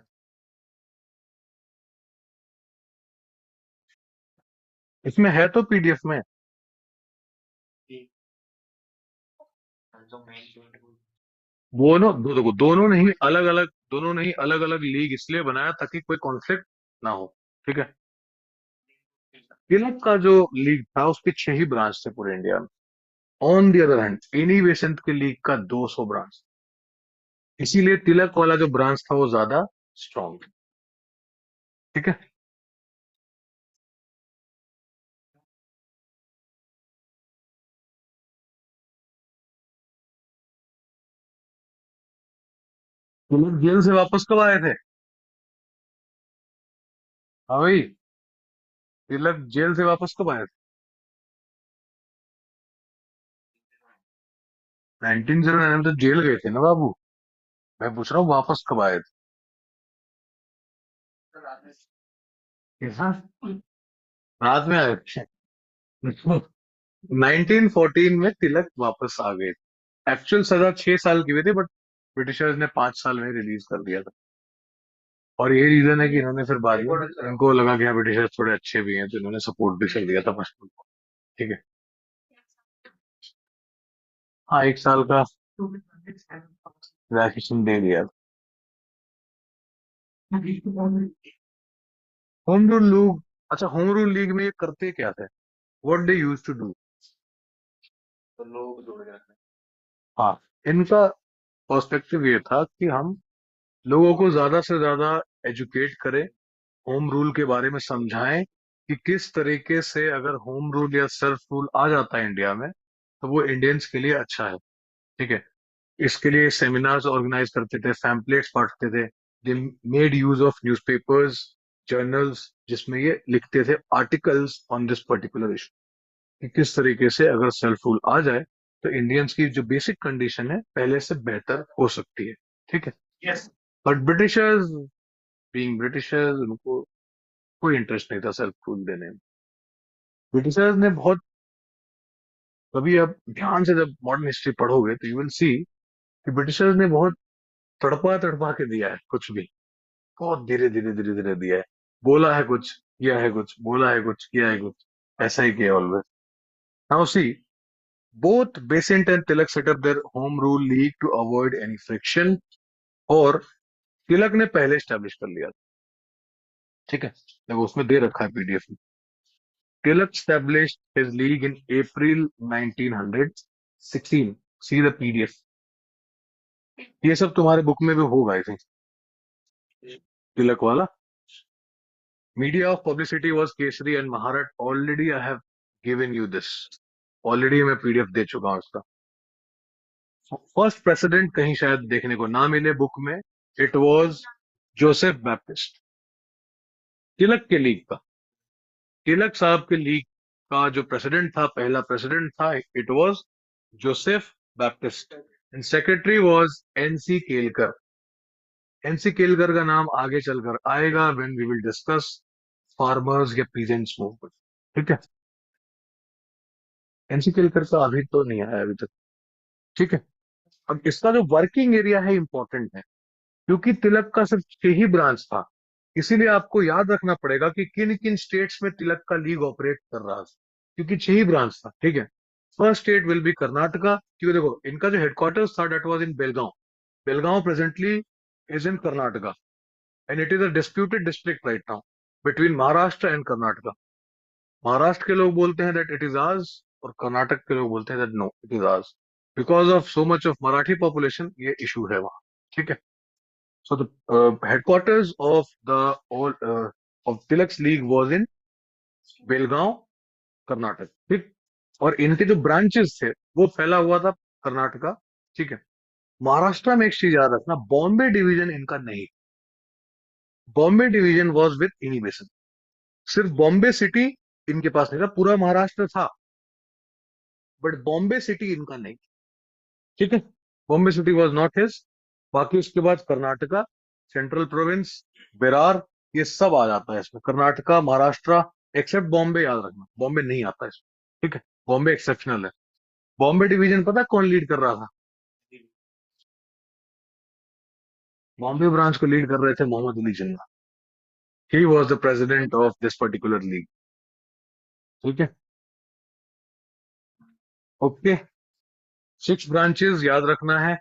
इसमें है तो पीडीएफ में। देखो दोनों ने ही अलग अलग लीग इसलिए बनाया ताकि कोई कॉन्फ्लिक्ट ना हो। ठीक है, तिलक का जो लीग था उसके 6 ही ब्रांच थे पूरे इंडिया में। On the other hand Annie Besant के लीग का 200 ब्रांच, इसीलिए तिलक वाला जो ब्रांच था वो ज्यादा स्ट्रॉन्ग। ठीक है, तिलक जेल से वापस कब आए थे? हाँ भाई, तिलक जेल से वापस कब आए थे? 1909 में तो जेल गए थे ना बाबू। मैं पूछ रहा हूँ वापस कब आए थे? हाँ, रात में आए थे। 1914 में तिलक वापस आ गए। एक्चुअल सजा 6 साल की हुई थी बट ब्रिटिशर्स ने 5 साल में रिलीज कर दिया था। और ये रीजन है कि इन्होंने फिर बाद में, इनको लगा कि हाँ ब्रिटिशर्स थोड़े अच्छे भी हैं तो इन्होंने सपोर्ट भी कर दिया था पश्चिम को। ठीक है, हाँ 1 साल का रिलैक्सेशन दे दिया था। होम रूल लीग, अच्छा होम रूल लीग में ये करते क्या थे, what they use to do. हाँ, इनका पर्सपेक्टिव ये था कि हम लोगों को ज्यादा से ज्यादा एजुकेट करें, होम रूल के बारे में समझाएं कि किस तरीके से अगर होम रूल या सेल्फ रूल आ जाता है इंडिया में तो वो इंडियंस के लिए अच्छा है। ठीक है, इसके लिए सेमिनार्स ऑर्गेनाइज करते थे, पैम्पलेट्स बांटते थे। They made use of newspapers, journals, जिसमें ये लिखते थे articles on this particular issue, कि किस तरीके से अगर सेल्फ रूल आ जाए तो इंडियंस की जो बेसिक कंडीशन है पहले से बेहतर हो सकती है। ठीक है। Yes. But Britishers, being Britishers, उनको कोई इंटरेस्ट नहीं था सेल्फ रूल देने में। ब्रिटिशर्स ने बहुत, कभी आप ध्यान से जब मॉडर्न हिस्ट्री पढ़ोगे तो यू विल सी कि ब्रिटिशर्स ने बहुत तड़पा तड़पा के दिया है कुछ भी, बहुत धीरे धीरे धीरे धीरे दिया है। बोला है कुछ, किया है कुछ, बोला है कुछ, किया है कुछ, ऐसा ही किया always. Now see, both Besant and Tilak set up their home rule league to avoid any friction, और तिलक ने पहले स्टैब्लिश कर लिया। ठीक है, देखो उसमें दे रखा है पीडीएफ में। तिलक established his league in April 1916। C the PDF, ये सब तुम्हारे बुक में भी होगा आई थिंक, तिलक वाला। Media of publicity was Kesari and Mahratta. Already I have given you this, already मैं पीडीएफ दे चुका हूं इसका। फर्स्ट प्रेसिडेंट कहीं शायद देखने को ना मिले बुक में, इट वाज जोसेफ बैप्टिस्ट, तिलक के लीग का। तिलक साहब के लीग का जो प्रेसिडेंट था, पहला प्रेसिडेंट था, it was Joseph Baptista, and secretary was NC Kelkar. NC Kelkar का नाम आगे चलकर आएगा when we will discuss farmers या पीजेंट्स मूवमेंट। ठीक है, एनसी केलकर का अभी तो नहीं आया अभी तक। ठीक है, अब इसका जो वर्किंग एरिया है इंपॉर्टेंट है, क्योंकि तिलक का सिर्फ 6 ही ब्रांच था, इसीलिए आपको याद रखना पड़ेगा कि किन किन स्टेट्स में तिलक का लीग ऑपरेट कर रहा था, क्योंकि 6 ही ब्रांच था। ठीक है, first state will be Karnataka, क्योंकि देखो इनका जो हेडक्वार्टर्स था that was in Belgaum. Belgaum presently is in Karnataka, and it is a disputed district right now between Maharashtra and Karnataka. Maharashtra के लोग बोलते हैं दैट इट इज आर्स, और कर्नाटक के लोग बोलते हैं that no it is ours. Because of so much of Marathi population ये इशू है वहां। ठीक है, so the headquarters of the old of Tilak's League was in Belgaum, Karnataka. ठीक, और इनके जो ब्रांचेस थे वो फैला हुआ था कर्नाटका। ठीक है, महाराष्ट्र में एक चीज याद रखना, बॉम्बे डिवीजन इनका नहीं। बॉम्बे डिवीजन वाज विद इनिबेशन, सिर्फ बॉम्बे सिटी इनके पास नहीं था, पूरा महाराष्ट्र था बट बॉम्बे सिटी इनका नहीं। ठीक है, Bombay city was not his. बाकी उसके बाद कर्नाटका, सेंट्रल प्रोविंस, बेरार, ये सब आ जाता है इसमें, कर्नाटका, महाराष्ट्र, एक्सेप्ट बॉम्बे। याद रखना बॉम्बे नहीं आता इसमें। ठीक है, बॉम्बे एक्सेप्शनल है। बॉम्बे डिवीजन पता है कौन लीड कर रहा था? बॉम्बे ब्रांच को लीड कर रहे थे Mohammad Ali Jinnah. He was the president of this particular league. ठीक है, ओके। 6 ब्रांचेस याद रखना है।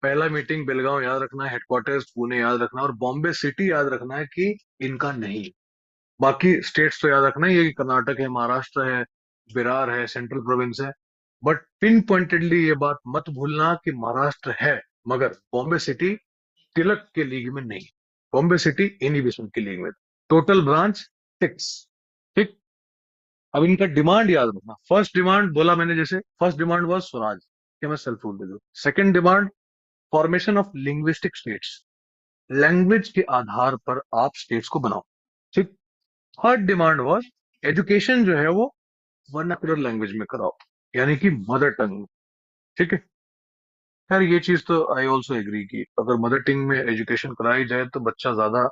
पहला मीटिंग बेलगांव याद रखना है, हेडक्वार्टर्स पुणे याद रखना है, और बॉम्बे सिटी याद रखना है कि इनका नहीं। बाकी स्टेट्स तो याद रखना ही है कि कर्नाटक है, महाराष्ट्र है, बिरार है, सेंट्रल प्रोविंस है। बट पिन पॉइंटेडली ये बात मत भूलना कि महाराष्ट्र है मगर बॉम्बे सिटी तिलक के लीग में नहीं, बॉम्बे सिटी इनहिबिशन की लीग में। Total branch 6। ठीक, अब इनका डिमांड याद रखना। फर्स्ट डिमांड बोला मैंने, जैसे फर्स्ट डिमांड वाज स्वराज, कि मैं सेल्फ रूल दे दूं। Second demand, formation of linguistic states, language के आधार पर आप स्टेट्स को बनाओ। ठीक, थर्ड डिमांड वाज एजुकेशन जो है वो वर्नाकुलर लैंग्वेज में कराओ, यानी कि मदर टंग में। ठीक है, खैर ये चीज तो आई ऑल्सो एग्री की अगर मदर टंग में एजुकेशन कराई जाए तो बच्चा ज्यादा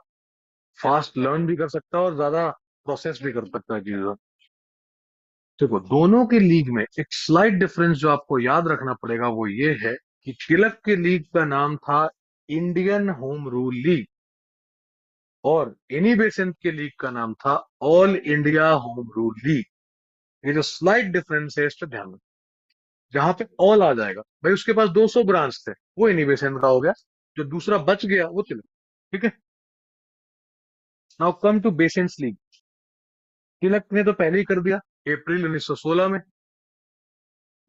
फास्ट लर्न भी कर सकता है और ज्यादा प्रोसेस भी कर सकता है चीजों। देखो दोनों के लीग में एक स्लाइट डिफरेंस जो आपको याद रखना पड़ेगा वो ये है कि तिलक के लीग का नाम था इंडियन होम रूल लीग, और एनी बेसेंट के लीग का नाम था all India home rule league. ये जो स्लाइट डिफरेंस है इस पर ध्यान रखो। जहां पे ऑल आ जाएगा, भाई उसके पास 200 ब्रांच थे, वो एनी बेसेंट का हो गया, जो दूसरा बच गया वो तिलक। ठीक है, नाउ कम टू बेसेंट्स लीग। तिलक ने तो पहले ही कर दिया अप्रैल 1916 में।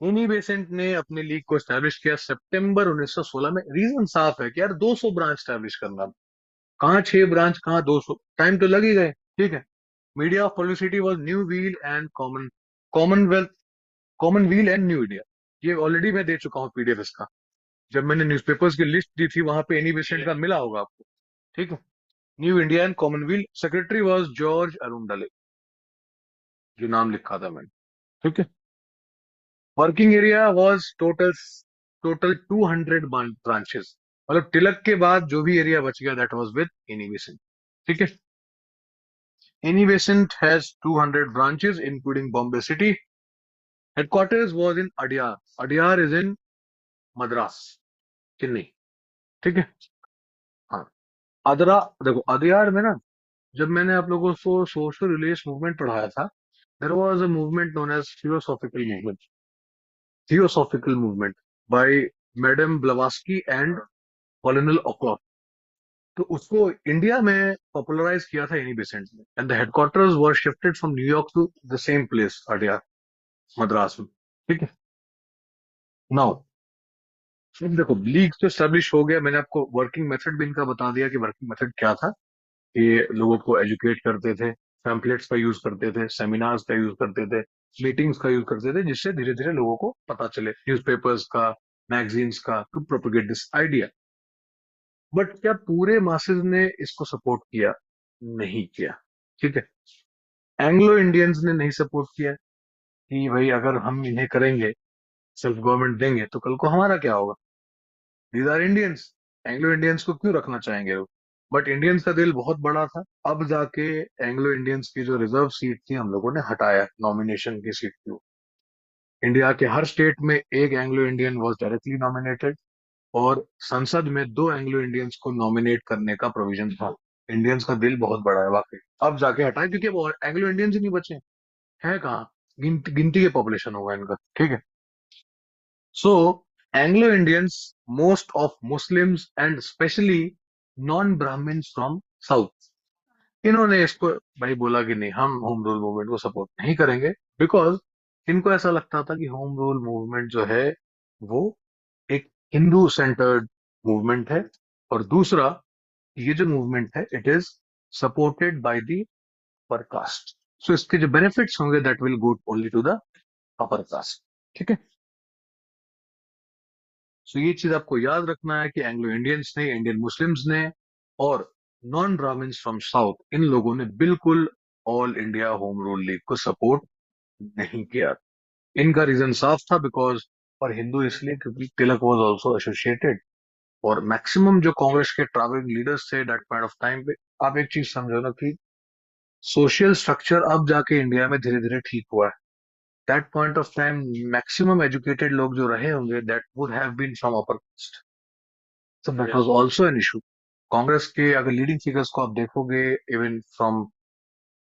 एनी बेसेंट ने अपने लीग को स्टैब्लिश किया सितंबर 1916 में। रीजन साफ है कि यार 200 ब्रांच स्टैब्लिश करना, कहाँ 6 ब्रांच, कहाँ 200, टाइम तो लग ही गए। ठीक है, media of publicity was new wheel and Commonwealth, common wheel and new India. ये ऑलरेडी मैं दे चुका हूँ पीडीएफ इसका। जब मैंने न्यूज़पेपर्स की लिस्ट दी थी वहां पे एनी बेसेंट का मिला होगा आपको, ठीक है। New Indian commonwealth secretary was George Arundale, जो नाम लिखा था मैंने, ठीक है। Working area was total 200 branches, मतलब तिलक के बाद जो भी एरिया बच गया that was with Annie Besant, ठीक है। Annie Besant has 200 branches including Bombay city. Headquarters was in Adyar, Adyar is in Madras, Chennai, ठीक है। हाँ, अदरा, देखो अदियार में ना, जब मैंने आप लोगों को सोशल रिलीजियस मूवमेंट पढ़ाया था, there was a movement known as theosophical movement by madam Blavatsky and colonel ओक्लॉफ। तो उसको इंडिया में पॉपुलराइज किया था एनी बेसेंट ने, and the headquarters were shifted from New York to the same place Adyar, Madras में, ठीक है। नाउ अब देखो लीग तो स्टैब्लिश हो गया, मैंने आपको वर्किंग मेथड भी इनका बता दिया कि वर्किंग मेथड क्या था। ये लोगों को एजुकेट करते थे, पैम्पलेट्स का यूज करते थे, सेमिनार्स का यूज करते थे, मीटिंग्स का यूज करते थे, जिससे धीरे धीरे लोगों को पता चले, न्यूज़पेपर्स का, मैगजीन्स का, to propagate this idea. But क्या पूरे मासेस ने इसको सपोर्ट किया? नहीं किया, ठीक है। एंग्लो इंडियंस ने नहीं सपोर्ट किया कि भाई अगर हम इन्हें करेंगे, सेल्फ गवर्नमेंट देंगे, तो कल को हमारा क्या होगा? These are Indians, Anglo Indians को क्यों रखना चाहेंगे लोग? बट इंडियंस का दिल बहुत बड़ा था। अब जाके एंग्लो इंडियंस की जो रिजर्व सीट थी हम लोगों ने हटाया, नॉमिनेशन की सीट थी वो। इंडिया के हर स्टेट में एक Anglo Indian was directly nominated, और संसद में दो एंग्लो इंडियंस को नॉमिनेट करने का प्रोविजन था। इंडियंस का दिल बहुत बड़ा है वाकई। अब जाके हटाए क्योंकि वो एंग्लो इंडियंस ही नहीं बचे हैं कहाँ, गिनती के पॉपुलेशन होगा इनका, ठीक है। So Anglo Indians, most of Muslims and specially non Brahmins from south, इन्होंने इसको भाई बोला कि नहीं, हम होम रूल मूवमेंट को सपोर्ट नहीं करेंगे। बिकॉज इनको ऐसा लगता था कि होम रूल मूवमेंट जो है वो एक हिंदू सेंटर्ड मूवमेंट है, और दूसरा, ये जो मूवमेंट है it is supported by the upper caste, so इसके जो बेनिफिट्स होंगे that will go only to the upper caste, ठीक है। सो ये चीज आपको याद रखना है कि एंग्लो इंडियंस ने, इंडियन मुस्लिम्स ने, और नॉन ब्राह्मण्स फ्रॉम साउथ, इन लोगों ने बिल्कुल all India home rule league को सपोर्ट नहीं किया। इनका रीजन साफ था, बिकॉज, और हिंदू इसलिए क्योंकि तिलक वॉज ऑल्सो एसोसिएटेड, और मैक्सिमम जो कांग्रेस के ट्रैवलिंग लीडर्स थे दैट पॉइंट ऑफ टाइम पे, आप एक चीज समझो ना कि सोशल स्ट्रक्चर अब जाके इंडिया में धीरे धीरे ठीक हुआ है। That point of time maximum educated लोग जो रहे होंगे that would have been from upper caste, so that was also an issue. Congress के अगर लीडिंग फिगर्स को आप देखोगे, even from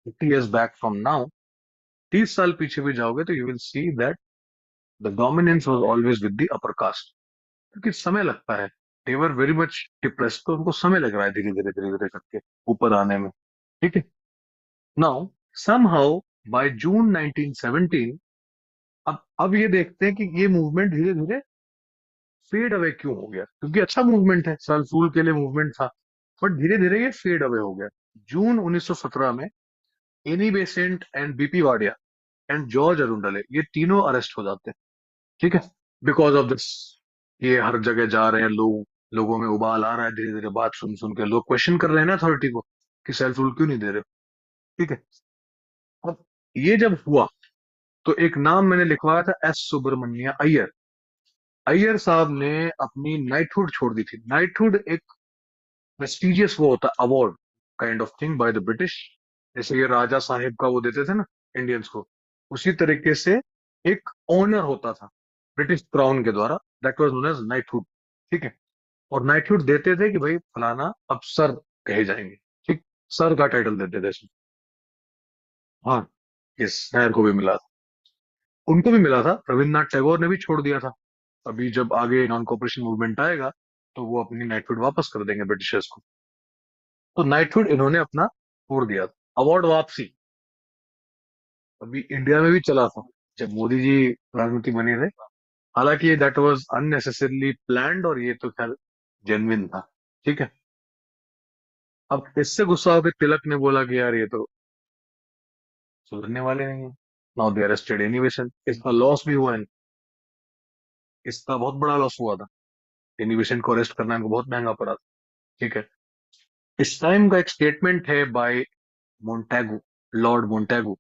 50 years back from now, 30 साल पीछे भी जाओगे तो you will see that the dominance was always with the upper caste, क्योंकि समय लगता है। They were very much depressed, तो उनको समय लग रहा है धीरे धीरे करके ऊपर आने में, ठीक है। नाउ समहाउ बाय जून 1917, अब ये देखते हैं कि ये मूवमेंट धीरे धीरे फेड अवे क्यों हो गया, क्योंकि अच्छा मूवमेंट है, सन फूल के लिए मूवमेंट था, बट धीरे धीरे ये फेड अवे हो गया। जून 1917 में Annie Besant and BP Wadia and George Arundale, ये तीनों अरेस्ट हो जाते हैं, ठीक है। बिकॉज ऑफ दिस, ये हर जगह जा रहे हैं लोग, लोगों में उबाल आ रहा है, धीरे धीरे बात सुन सुन के लोग क्वेश्चन कर रहे हैं ना अथॉरिटी को कि सेल्फ रूल क्यों नहीं दे रहे हो, ठीक है। अब ये जब हुआ तो एक नाम मैंने लिखवाया था, एस सुब्रमण्य अय्यर। अय्यर साहब ने अपनी नाइटहुड छोड़ दी थी। नाइटहुड एक प्रेस्टिजियस वो होता है, award kind of thing by the British, जैसे ये राजा साहेब का वो देते थे ना इंडियंस को, उसी तरीके से एक ऑनर होता था ब्रिटिश क्राउन के द्वारा, that was known as knighthood, ठीक है। और नाइटहुड देते थे कि भाई फलाना अब सर कहे जाएंगे, ठीक, सर का टाइटल देते थे इसमें। हाँ, इस नायर को भी मिला था, उनको भी मिला था, रविन्द्रनाथ टैगोर ने भी छोड़ दिया था। अभी जब आगे नॉन कॉपरेशन मूवमेंट आएगा तो वो अपनी नाइटहुड वापस कर देंगे ब्रिटिशर्स को। तो नाइटहुड इन्होंने अपना छोड़ दिया था। अवार्ड वापसी अभी इंडिया में भी चला था जब मोदी जी प्रधानमंत्री बने थे, हालांकि दैट वाज अननेसेसरली प्लान्ड, और ये तो खैर जेन्युइन था, ठीक है। अब इससे गुस्सा होकर तिलक ने बोला कि यार ये तो सुधरने वाले नहीं है, नाउ दे अरेस्टेड एनी, इसका लॉस भी हुआ है, इसका बहुत बड़ा लॉस हुआ था। एनी बेसेंट को अरेस्ट करना इनको बहुत महंगा पड़ा था। ठीक है। इस टाइम का एक स्टेटमेंट है बाय मोन्टेगू, लॉर्ड मोन्टेगू।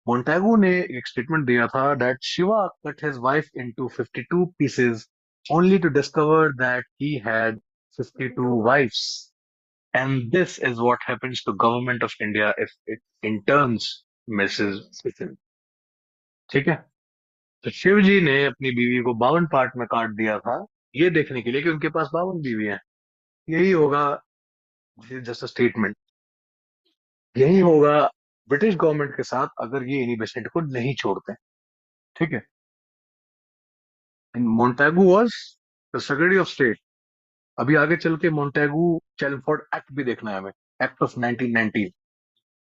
मोन्टेगू ने एक स्टेटमेंट दिया था that Shiva cut his wife into 52 pieces only to discover that he had 52 wives. And this is what happens to government of India if it interns messes within. ठीक है। तो शिव जी ने अपनी बीवी को 52 पार्ट में काट दिया था, ये देखने के लिए कि उनके पास 52 बीवी हैं। यही होगा जस्ट स्टेटमेंट, यही होगा ब्रिटिश गवर्नमेंट के साथ अगर ये इन्हीं बेसेंट को नहीं छोड़ते। ठीक है। And Montagu was the secretary of state. अभी आगे चल के मोन्टेगू चैलमफोर्ड एक्ट भी देखना है हमें, एक्ट ऑफ 1919।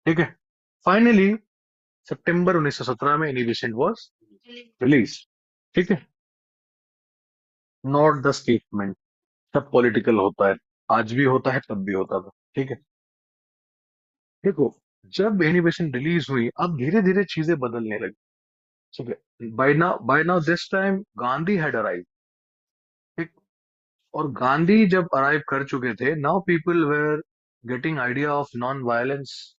ठीक है। फाइनली सितंबर 1917 में एनी बेसेंट वाज रिलीज। ठीक है। नॉट द स्टेटमेंट, सब पॉलिटिकल होता है, आज भी होता है तब भी होता था। ठीक है। देखो, जब एनिमेशन रिलीज हुई अब धीरे धीरे चीजें बदलने लगी। ठीक है। By now this time Gandhi had arrive. ठीक। और गांधी जब अराइव कर चुके थे, now people were getting idea of non violence,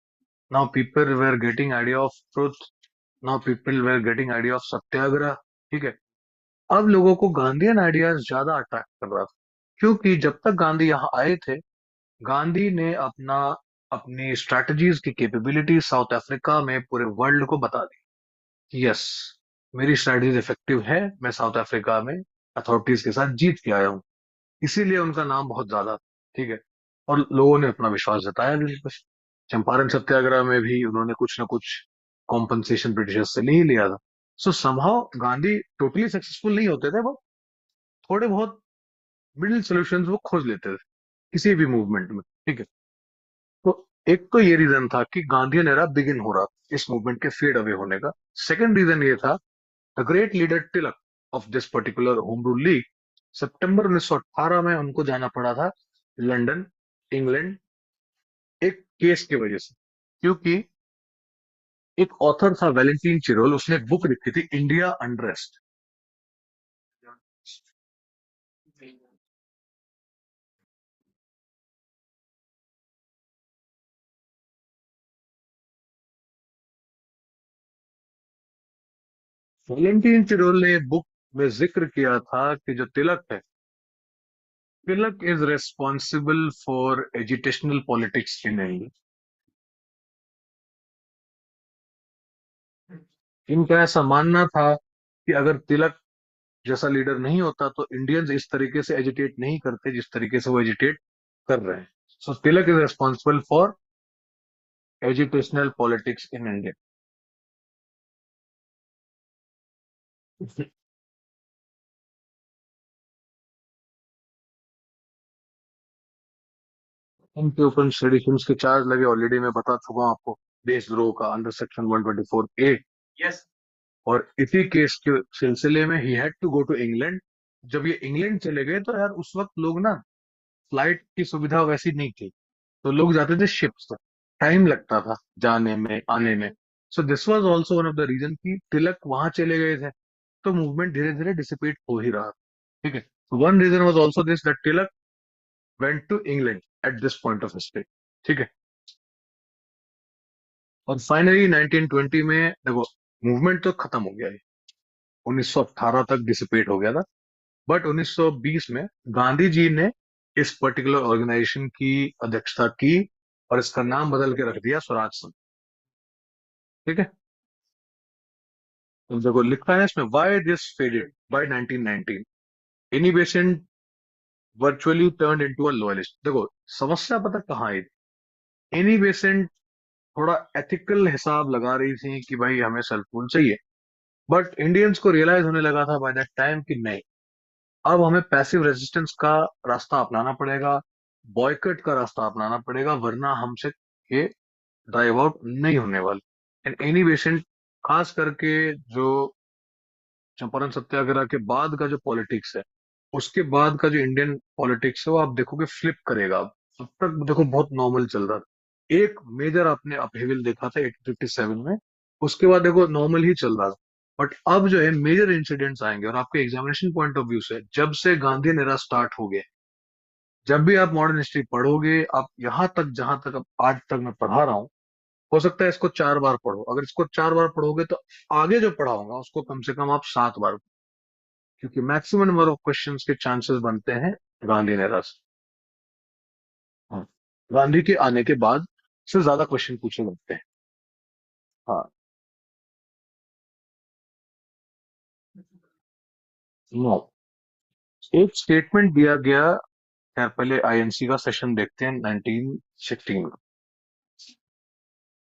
now people were getting idea of truth, now people were getting idea of satyagraha. ठीक है। अब लोगों को गांधीयन आइडियाज ज्यादा अट्रैक्ट कर रहा था, क्योंकि जब तक गांधी यहाँ आए थे, गांधी ने अपनी स्ट्रैटेजीज की कैपेबिलिटी साउथ अफ्रीका में पूरे वर्ल्ड को बता दी कि यस, मेरी स्ट्रैटेजी इफेक्टिव है, मैं साउथ अफ्रीका में अथॉरिटीज के साथ जीत के आया हूँ। इसीलिए उनका नाम बहुत ज्यादा। ठीक है। और लोगों ने अपना विश्वास जताया भी उन पर। चंपारण सत्याग्रह में भी उन्होंने कुछ ना कुछ कॉम्पनसेशन ब्रिटिशर्स से ले ही लिया था। सो समहाउ गांधी टोटली सक्सेसफुल नहीं होते थे, वो थोड़े बहुत मिडिल सॉल्यूशंस वो खोज लेते थे किसी भी मूवमेंट में। ठीक है। तो एक तो ये रीजन था कि गांधीयन एरा बिगिन हो रहा था, इस मूवमेंट के फेड अवे होने का। सेकंड रीजन ये था, the great leader Tilak of this particular home rule league, सितंबर 1918 में उनको जाना पड़ा था लंदन, इंग्लैंड, एक केस की वजह से। क्योंकि एक ऑथर था वैलेंटीन चिरोल, उसने एक बुक लिखी थी, इंडिया अनरेस्ट। वैलेंटीन चिरोल ने बुक में जिक्र किया था कि जो तिलक है, Tilak is responsible for educational politics in India. इनका ऐसा मानना था कि अगर तिलक जैसा लीडर नहीं होता तो इंडियंस इस तरीके से एजिटेट नहीं करते जिस तरीके से वो एजिटेट कर रहे हैं। So Tilak is responsible for educational politics in India. इनके ऊपर सेडिशंस के चार्ज लगे, ऑलरेडी मैं बता चुका हूं आपको, देशद्रोह का अंडर सेक्शन 124A। यस। और इसी केस के सिलसिले में ही had to go to England. जब ये इंग्लैंड चले गए तो यार उस वक्त लोग ना, फ्लाइट की सुविधा वैसी नहीं थी, तो लोग जाते थे शिप से, टाइम लगता था जाने में आने में। So this was also one of the reason कि तिलक वहां चले गए थे, तो मूवमेंट धीरे धीरे डिसिपेट हो ही रहा। ठीक है। One reason was also this that Tilak went to England at this point of history. ठीक है। और फाइनली 1920 में देखो, मूवमेंट तो खत्म हो गया है, 1918 तक डिसिपेट हो गया था। बट 1920 में गांधी जी ने इस पर्टिकुलर ऑर्गेनाइजेशन की अध्यक्षता की और इसका नाम बदल के रख दिया स्वराज संघ। ठीक है। तो देखो लिखा है इसमें, why this faded by 1919, Annie Besant virtually turned into a loyalist. देखो समस्या पता कहाँ आई थी, एनी बेसेंट थोड़ा एथिकल हिसाब लगा रही थी कि भाई हमें सेल्फ रूल चाहिए, बट इंडियंस को रियलाइज होने लगा था बाय दैट टाइम कि नहीं, अब हमें पैसिव रेजिस्टेंस का रास्ता अपनाना पड़ेगा, बॉयकट का रास्ता अपनाना पड़ेगा, वरना हमसे ये ड्राइव आउट नहीं होने वाली। एंड एनी बेसेंट, खास करके जो चंपारण सत्याग्रह के बाद का जो पॉलिटिक्स है, उसके बाद का जो इंडियन पॉलिटिक्स है वो आप देखोगे फ्लिप करेगा। अब तक देखो बहुत नॉर्मल चल रहा था, एक मेजर आपने अपहेविल देखा था 1857 में, उसके बाद देखो नॉर्मल ही चल रहा था। बट अब जो है मेजर इंसिडेंट्स आएंगे, और आपके एग्जामिनेशन पॉइंट ऑफ व्यू से जब से गांधी एरा स्टार्ट हो गया, जब भी आप मॉडर्न हिस्ट्री पढ़ोगे, आप यहाँ तक जहां तक अब आज तक मैं पढ़ा रहा हूँ, हो सकता है इसको 4 बार पढ़ो। अगर इसको 4 बार पढ़ोगे तो आगे जो पढ़ाऊंगा उसको कम से कम आप 7 बार, क्योंकि मैक्सिमम नंबर ऑफ क्वेश्चंस के चांसेस बनते हैं गांधी एरा से। हाँ, गांधी के आने के बाद से ज्यादा क्वेश्चन पूछे जाते हैं। हाँ। नो, एक स्टेटमेंट दिया गया। खैर पहले आईएनसी का सेशन देखते हैं 1916 का।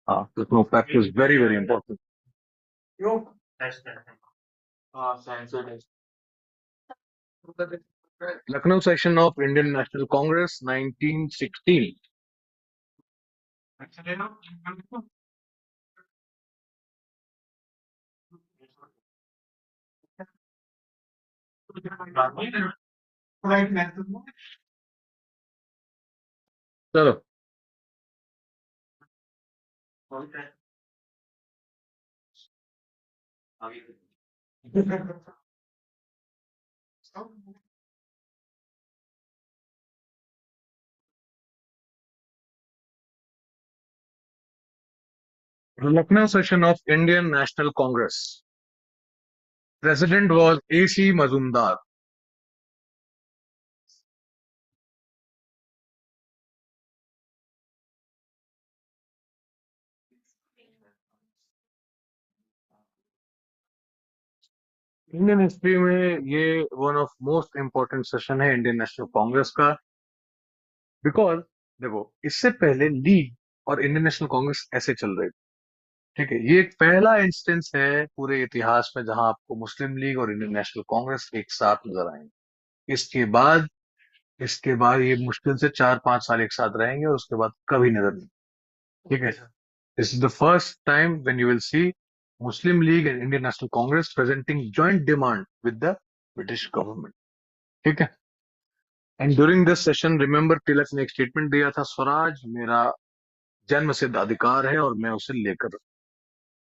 हाँ, no fact is very very important. Lucknow session of Indian national Congress 1916। चलो। Lucknow session of Indian national Congress, president was AC Majumdar. Indian history में ये one of most important session है इंडियन नेशनल कांग्रेस का। बिकॉज देखो, इससे पहले लीग और इंडियन नेशनल कांग्रेस ऐसे चल रहे थे। ठीक है, ये एक पहला इंस्टेंस है पूरे इतिहास में जहां आपको मुस्लिम लीग और इंडियन नेशनल कांग्रेस एक साथ नजर आएंगे। इसके बाद इसके बाद ये मुश्किल से 4-5 साल एक साथ रहेंगे, और उसके बाद कभी नजर नहीं। ठीक है, this is the first time when you will see Muslim League and Indian national Congress presenting joint demand with the British government. ठीक है। And during this session remember Tilak ने एक स्टेटमेंट दिया था, स्वराज मेरा जन्म सिद्ध अधिकार है और मैं उसे लेकर,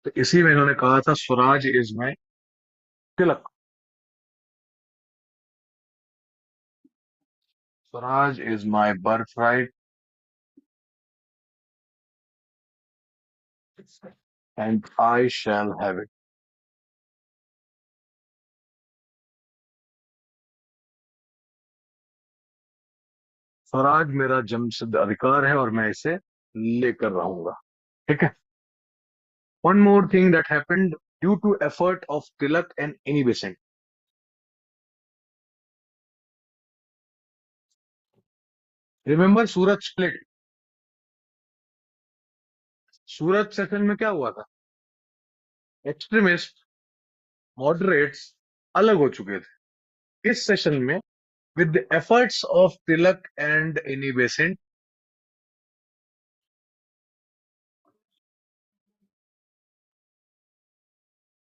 तो इसी में इन्होंने कहा था Swaraj is my Tilak, Swaraj is my birth right and I shall have it. Swaraj मेरा जन्म सिद्ध अधिकार है और मैं इसे लेकर रहूंगा। ठीक है। One more thing that happened due to effort of Tilak and Annie Besant. Remember Surat split. Surat session में क्या हुआ था? एक्सट्रीमिस्ट, मॉडरेट्स अलग हो चुके थे। इस सेशन में with the efforts of Tilak and Annie Besant,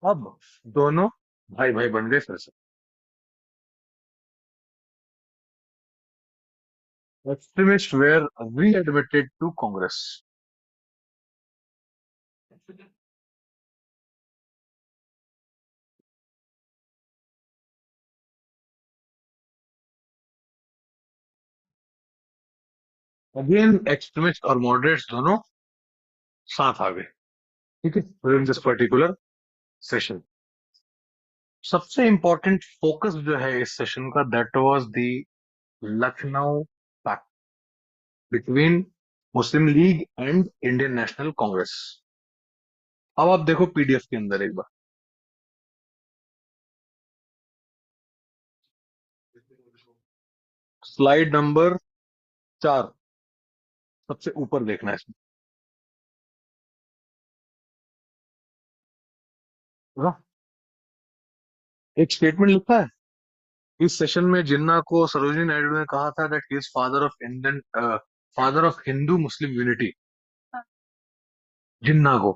अब दोनों भाई भाई बन गए फिर से। Extremists were readmitted to Congress. Again, extremists और moderates दोनों साथ आ गए। ठीक है, during this particular session। सबसे इंपॉर्टेंट फोकस जो है इस सेशन का, that was the Lucknow pact between Muslim League and Indian national Congress. अब आप देखो पीडीएफ के अंदर एक बार, स्लाइड नंबर 4, सबसे ऊपर देखना है इसमें। हाँ, एक स्टेटमेंट लिखा है। इस सेशन में जिन्ना को सरोजिनी नायडू ने कहा था that he is father of Indian, father of Hindu Muslim unity. Jinnah को।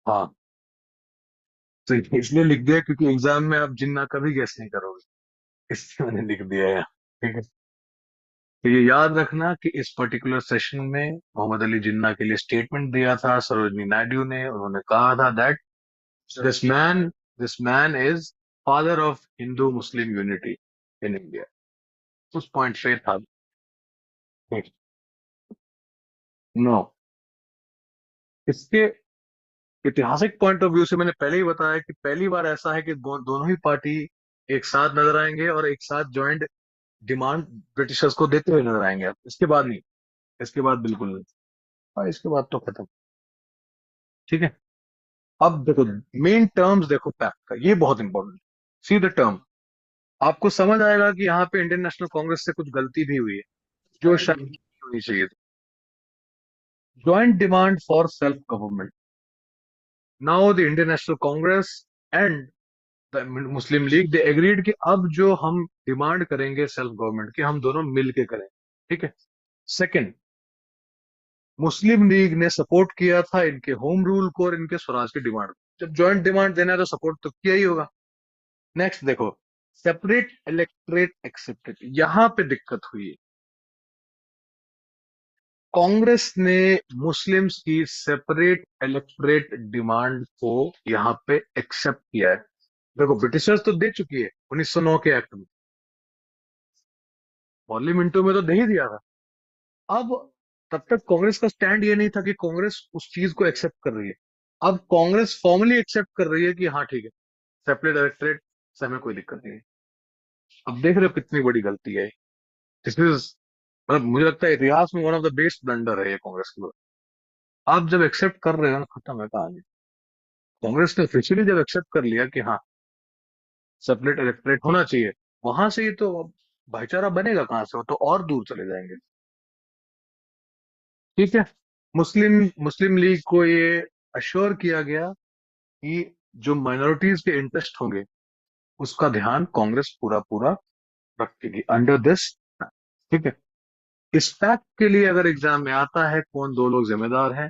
हाँ, तो इसलिए लिख दिया क्योंकि एग्जाम में आप जिन्ना कभी गेस नहीं करोगे, इसलिए मैंने लिख दिया है। ठीक है, तो ये याद रखना कि इस पर्टिकुलर सेशन में मोहम्मद अली जिन्ना के लिए स्टेटमेंट दिया था सरोजनी नायडू ने। उन्होंने कहा था that This man, this man is father of Hindu-Muslim unity in India. उस पॉइंट पे था। नो, इसके ऐतिहासिक पॉइंट ऑफ व्यू से मैंने पहले ही बताया कि पहली बार ऐसा है कि दोनों ही पार्टी एक साथ नजर आएंगे और एक साथ ज्वाइंट डिमांड ब्रिटिशर्स को देते हुए नजर आएंगे। अब इसके बाद नहीं, इसके बाद बिल्कुल नहीं। हाँ, इसके बाद तो खत्म। ठीक है। अब देखो, मेन टर्म्स देखो पैक्ट का, ये बहुत इंपॉर्टेंट। सी द टर्म, आपको समझ आएगा कि यहाँ पे इंडियन नेशनल कांग्रेस से कुछ गलती भी हुई है जो शायद नहीं होनी चाहिए थी। Joint demand for self government. Now the Indian national Congress and the Muslim league they agreed कि अब जो हम डिमांड करेंगे सेल्फ गवर्नमेंट की, हम दोनों मिल के करें। ठीक है। सेकंड, मुस्लिम लीग ने सपोर्ट किया था इनके होम रूल को और इनके स्वराज की डिमांड को। जब ज्वाइंट डिमांड देना है तो सपोर्ट तो किया ही होगा। नेक्स्ट देखो, सेपरेट इलेक्टोरेट एक्सेप्टेड, यहां पे दिक्कत हुई है। कांग्रेस ने मुस्लिम्स की सेपरेट इलेक्टोरेट डिमांड को यहां पे एक्सेप्ट किया है। देखो, ब्रिटिशर्स तो दे चुकी है 1909 के एक्ट में, पार्लियामेंटो में तो दे ही दिया था। अब तब तक कांग्रेस का स्टैंड ये नहीं था कि कांग्रेस उस चीज को एक्सेप्ट कर रही है। अब कांग्रेस फॉर्मली एक्सेप्ट कर रही है कि हाँ ठीक है, सेपरेट इलेक्टोरेट से हमें कोई दिक्कत नहीं है। अब देख रहे हो कितनी बड़ी गलती है। दिस इज, मतलब मुझे लगता है इतिहास में one of the best blunder है ये कांग्रेस के लिए। आप जब एक्सेप्ट कर रहे हो ना, खत्म है कहानी। कांग्रेस ने ऑफिशियली जब एक्सेप्ट कर लिया कि हाँ सेपरेट इलेक्टोरेट होना चाहिए, वहां से ही तो अब भाईचारा बनेगा कहां से, वो तो और दूर चले जाएंगे। ठीक है। मुस्लिम मुस्लिम लीग को ये अश्योर किया गया कि जो माइनॉरिटीज के इंटरेस्ट होंगे उसका ध्यान कांग्रेस पूरा पूरा रखेगी अंडर दिस। ठीक है। इस फैक्ट के लिए अगर एग्जाम में आता है कौन दो लोग जिम्मेदार हैं,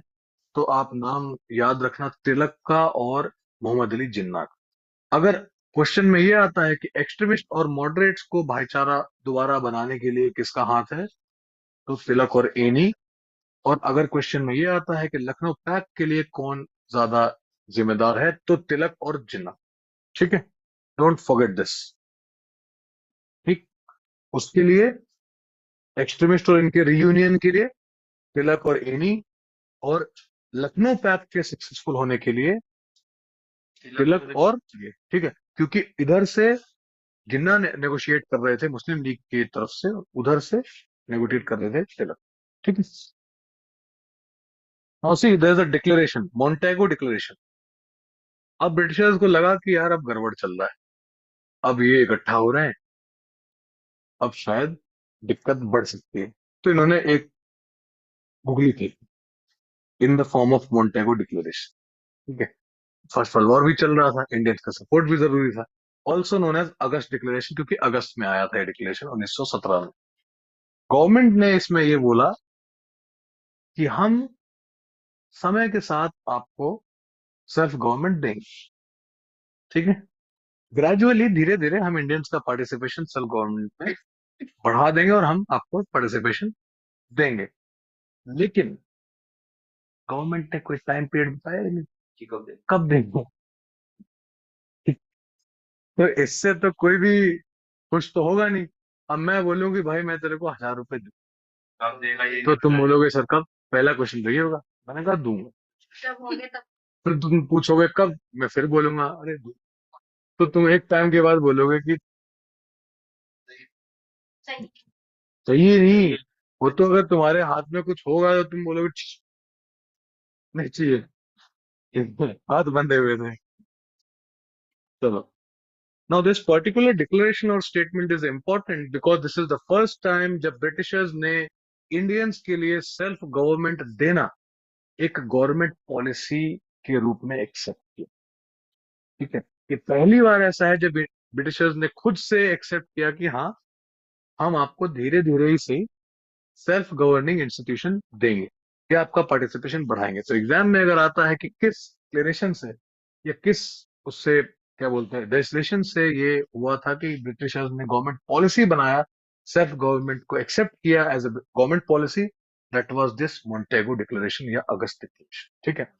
तो आप नाम याद रखना, तिलक का और मोहम्मद अली जिन्ना का। अगर क्वेश्चन में ये आता है कि एक्सट्रीमिस्ट और मॉडरेट्स को भाईचारा दोबारा बनाने के लिए किसका हाथ है, तो तिलक और एनी। और अगर क्वेश्चन में ये आता है कि लखनऊ पैक्ट के लिए कौन ज्यादा जिम्मेदार है, तो तिलक और जिन्ना। ठीक है, डोंट फॉरगेट दिस। ठीक। उसके लिए, एक्सट्रीमिस्ट और इनके रियूनियन के लिए तिलक और एनी, और लखनऊ पैक्ट के सक्सेसफुल होने के लिए तिलक और ये। ठीक है, क्योंकि इधर से जिन्ना नेगोशिएट कर रहे थे मुस्लिम लीग की तरफ से, उधर से नेगोशिएट कर रहे थे तिलक। ठीक है। Now see there is a declaration, Montagu declaration. अब ब्रिटिशर्स को लगा कि यार अब गड़बड़ चल रहा है, अब ये इकट्ठा हो रहे हैं, अब शायद दिक्कत बढ़ सकती है। तो इन्होंने एक गुगली की in the form of मॉन्टेगो declaration. ठीक है। फर्स्ट वर्ल्ड वॉर भी चल रहा था, इंडियंस का सपोर्ट भी जरूरी था। ऑल्सो नोन एज अगस्त डिक्लेरेशन, क्योंकि अगस्त में आया था ये डिक्लेरेशन 1917 में। गवर्नमेंट ने इसमें ये बोला कि हम समय के साथ आपको सेल्फ गवर्नमेंट देंगे। ठीक है। ग्रेजुअली, धीरे धीरे हम इंडियंस का पार्टिसिपेशन सेल्फ गवर्नमेंट में बढ़ा देंगे और हम आपको पार्टिसिपेशन देंगे। लेकिन गवर्नमेंट ने कोई टाइम पीरियड बताया ही नहीं कि कब देंगे। तो इससे तो कोई भी खुश तो होगा नहीं। अब मैं बोलूं कि भाई मैं तेरे को 1000 रुपए दूं, कब देगा ये, तो तुम बोलोगे सर कब। पहला क्वेश्चन तो ये होगा। मैंने कहा दूंगा। जब होगे तब। फिर तुम पूछोगे कब, मैं फिर बोलूंगा अरे दूं। तो तुम एक टाइम के बाद बोलोगे कि सही, सही नहीं। वो तो अगर तुम्हारे हाथ में कुछ होगा तो तुम बोलोगे "छी, नहीं चाहिए"। हाथ बंधे हुए थे। चलो। Now this particular declaration or statement is important because this is the first time जब ब्रिटिशर्स ने इंडियंस के लिए सेल्फ गवर्नमेंट देना एक गवर्नमेंट पॉलिसी के रूप में एक्सेप्ट किया। ठीक है। ये पहली बार ऐसा है जब ब्रिटिशर्स ने खुद से एक्सेप्ट किया कि हाँ हम आपको धीरे धीरे ही सही सेल्फ गवर्निंग इंस्टीट्यूशन देंगे या आपका पार्टिसिपेशन बढ़ाएंगे। तो एग्जाम में अगर आता है कि किस क्लेरेशन से या किस उससे क्या बोलते हैं लेजिस्लेशन से ये हुआ था कि ब्रिटिशर्स ने गवर्नमेंट पॉलिसी बनाया, सेल्फ गवर्नमेंट को एक्सेप्ट किया as a government policy, that was this Montagu declaration या अगस्त डिक्लेरेशन। ठीक है।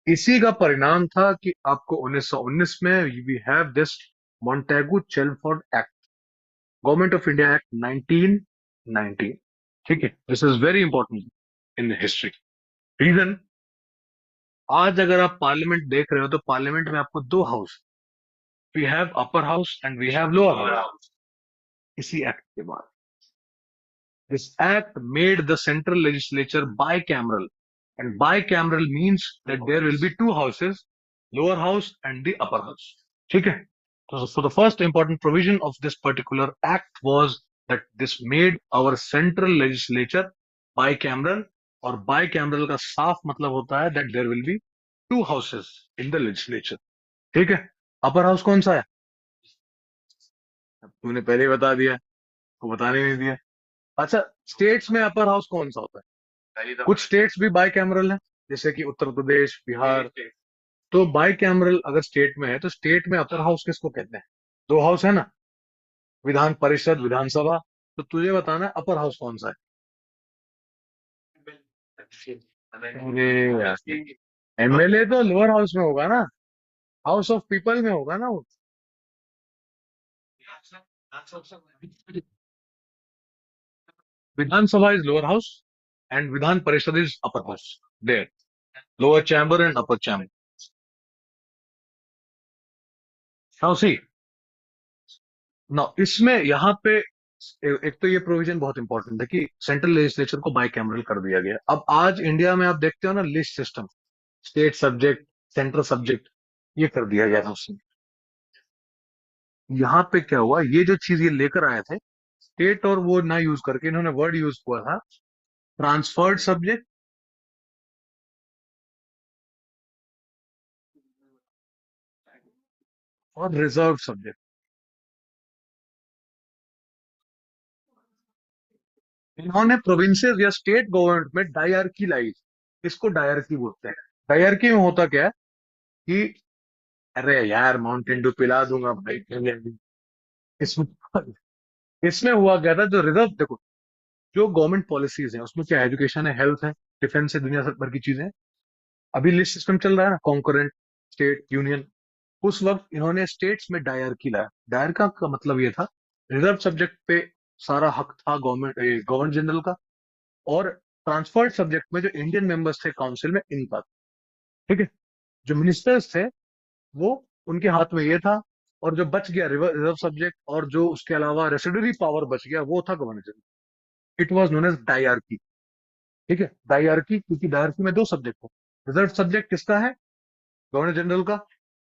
इसी का परिणाम था कि आपको 1919 में we have this Montagu Chelmsford act, government of India act 1919। ठीक है, this is very important in history. Reason, आज अगर आप पार्लियामेंट देख रहे हो तो पार्लियामेंट में आपको दो house, we have upper house and we have lower house. इसी एक्ट के बाद, this act made the central legislature bicameral, and bicameral means that there will be two houses, lower house and the upper house. ठीक है? So the first important provision of this particular act was that this made our central legislature bicameral, और bicameral का साफ मतलब होता है that there will be two houses in the legislature. ठीक है? अपर हाउस कौन सा है? तूने पहले ही बता दिया, तो बताने नहीं दिया। अच्छा, स्टेट्स में अपर हाउस कौन सा होता है? कुछ स्टेट्स भी बाई कैमरल है, जैसे कि उत्तर प्रदेश, बिहार। तो बाई कैमरल अगर स्टेट में है तो स्टेट में अपर हाउस किसको कहते हैं? दो हाउस है ना, विधान परिषद, विधानसभा। तो तुझे बताना है अपर हाउस कौन सा है। अरे यार, एमएलए तो लोअर हाउस में होगा ना, हाउस ऑफ पीपल में होगा ना वो। Vidhansabha is lower house and Vidhan Parishad is upper house, there, lower chamber and upper chamber. Now see, ना इसमें यहाँ पे एक तो ये प्रोविजन बहुत इंपॉर्टेंट है कि सेंट्रल लेजिस्लेचर को बाई कैमरल कर दिया गया। अब आज इंडिया में आप देखते हो ना list system, state subject, central subject, ये कर दिया गया था उसमें। यहाँ पे क्या हुआ, ये जो चीज ये लेकर आए थे, स्टेट और वो ना यूज करके इन्होंने वर्ड यूज किया था, ट्रांसफर्ड सब्जेक्ट और रिजर्व सब्जेक्ट। इन्होंने प्रोविंसेस या स्टेट गवर्नमेंट में डायरकी लाई, इसको डायरकी बोलते हैं। डायरकी में होता क्या है कि अरे यार माउंटेन डू पिला दूंगा भाई, इसमें इसमें हुआ क्या था, जो रिजर्व, देखो जो गवर्नमेंट पॉलिसीज हैं उसमें क्या, एजुकेशन है, हेल्थ है, डिफेंस है, दुनिया भर की चीजें हैं। अभी लिस्ट सिस्टम चल रहा है ना, कॉन्करेंट, स्टेट, यूनियन। उस वक्त इन्होंने स्टेट्स में डायरकी लाया। डायरका का मतलब ये था, रिजर्व सब्जेक्ट पे सारा हक था गवर्नमेंट, गवर्नर जनरल का, और ट्रांसफर्ड सब्जेक्ट में जो इंडियन मेंबर्स थे काउंसिल में, इनका। ठीक है, जो मिनिस्टर्स थे वो, उनके हाथ में ये था। और जो बच गया रिजर्व सब्जेक्ट, और जो उसके अलावा रेसिडुअरी पावर बच गया, वो था governor general. It was known as dyarchy. ठीक है, डायरकी, क्योंकि डायरकी में दो सब्जेक्ट है, रिजर्व सब्जेक्ट किसका है, गवर्नर जनरल का,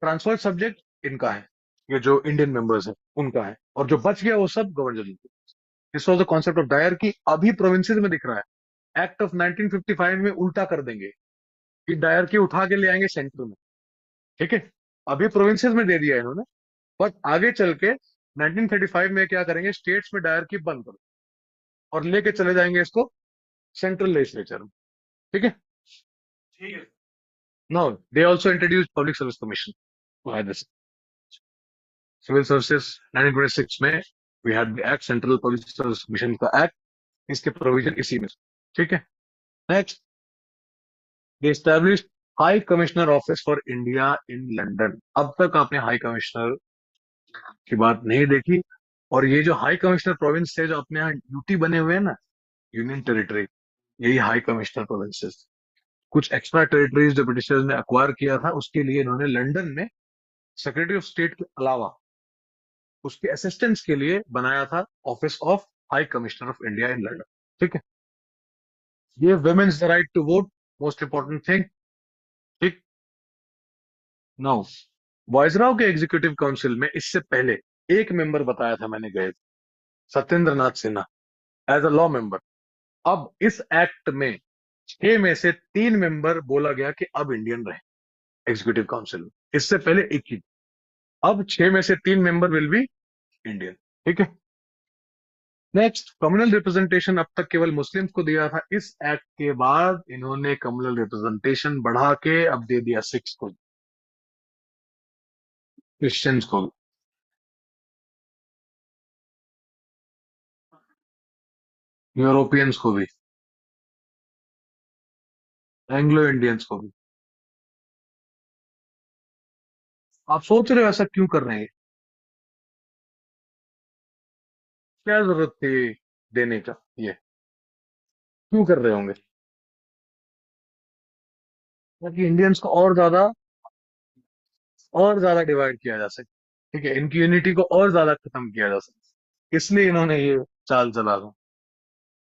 ट्रांसफर्ड सब्जेक्ट इनका है, ये जो इंडियन मेंबर्स है उनका है, और जो बच गया वो सब गवर्नर जनरल का। This was the concept of dyarchy. अभी प्रोविंसेस में दिख रहा है, एक्ट ऑफ 1955 में उल्टा कर देंगे कि डायरकी उठा के ले आएंगे सेंटर में। ठीक है, अभी प्रोविंसेस में दे दिया है इन्होंने, बट आगे चल के 1935 में क्या करेंगे, स्टेट्स में डायरकी बंद करो और लेके चले जाएंगे इसको सेंट्रल लेजिस्लेचर में। ठीक है, no, they also introduce public service commission, civil services 1926 में we had the act, central public service commission का एक्ट, इसके प्रोविजन इसी में। ठीक है, next, they establish high commissioner office for India in London. अब तक आपने हाई कमिश्नर की बात नहीं देखी। और ये जो हाई कमिश्नर प्रोविंस थे जो अपने यहाँ यूटी बने हुए हैं ना, यूनियन टेरिटरी, यही हाई कमिश्नर प्रोविंसेस। कुछ एक्स्ट्रा टेरिटरीज जो ब्रिटिशर्स ने अक्वायर किया था, उसके लिए इन्होंने लंदन में सेक्रेटरी ऑफ स्टेट के अलावा उसके असिस्टेंट्स के लिए बनाया था office of high commissioner of India in London. ठीक है, ये women's the right to vote, most important thing. ठीक, नाउ वाइसराव के एग्जीक्यूटिव काउंसिल में इससे पहले एक मेंबर बताया था मैंने, गए Satyendra Nath Sinha, as a law member. अब इस एक्ट में 6 में से 3 मेंबर बोला गया कि अब इंडियन रहे एग्जीक्यूटिव काउंसिल में, इससे पहले एक ही। अब 6 में से 3 मेंबर विल बी इंडियन। ठीक है, नेक्स्ट, कम्युनल रिप्रेजेंटेशन अब तक केवल मुस्लिम्स को दिया था, इस एक्ट के बाद इन्होंने कम्युनल रिप्रेजेंटेशन बढ़ा के अब दे दिया सिक्स को, क्रिश्चियंस को, यूरोपियंस को भी, एंग्लो इंडियंस को भी। आप सोच रहे हो ऐसा क्यों कर रहे हैं? क्या जरूरत थी देने का ये? क्यों कर रहे होंगे? ताकि इंडियंस को और ज्यादा डिवाइड किया जा सके। ठीक है, इनकी यूनिटी को और ज्यादा खत्म किया जा सके, इसलिए इन्होंने ये चाल चला था।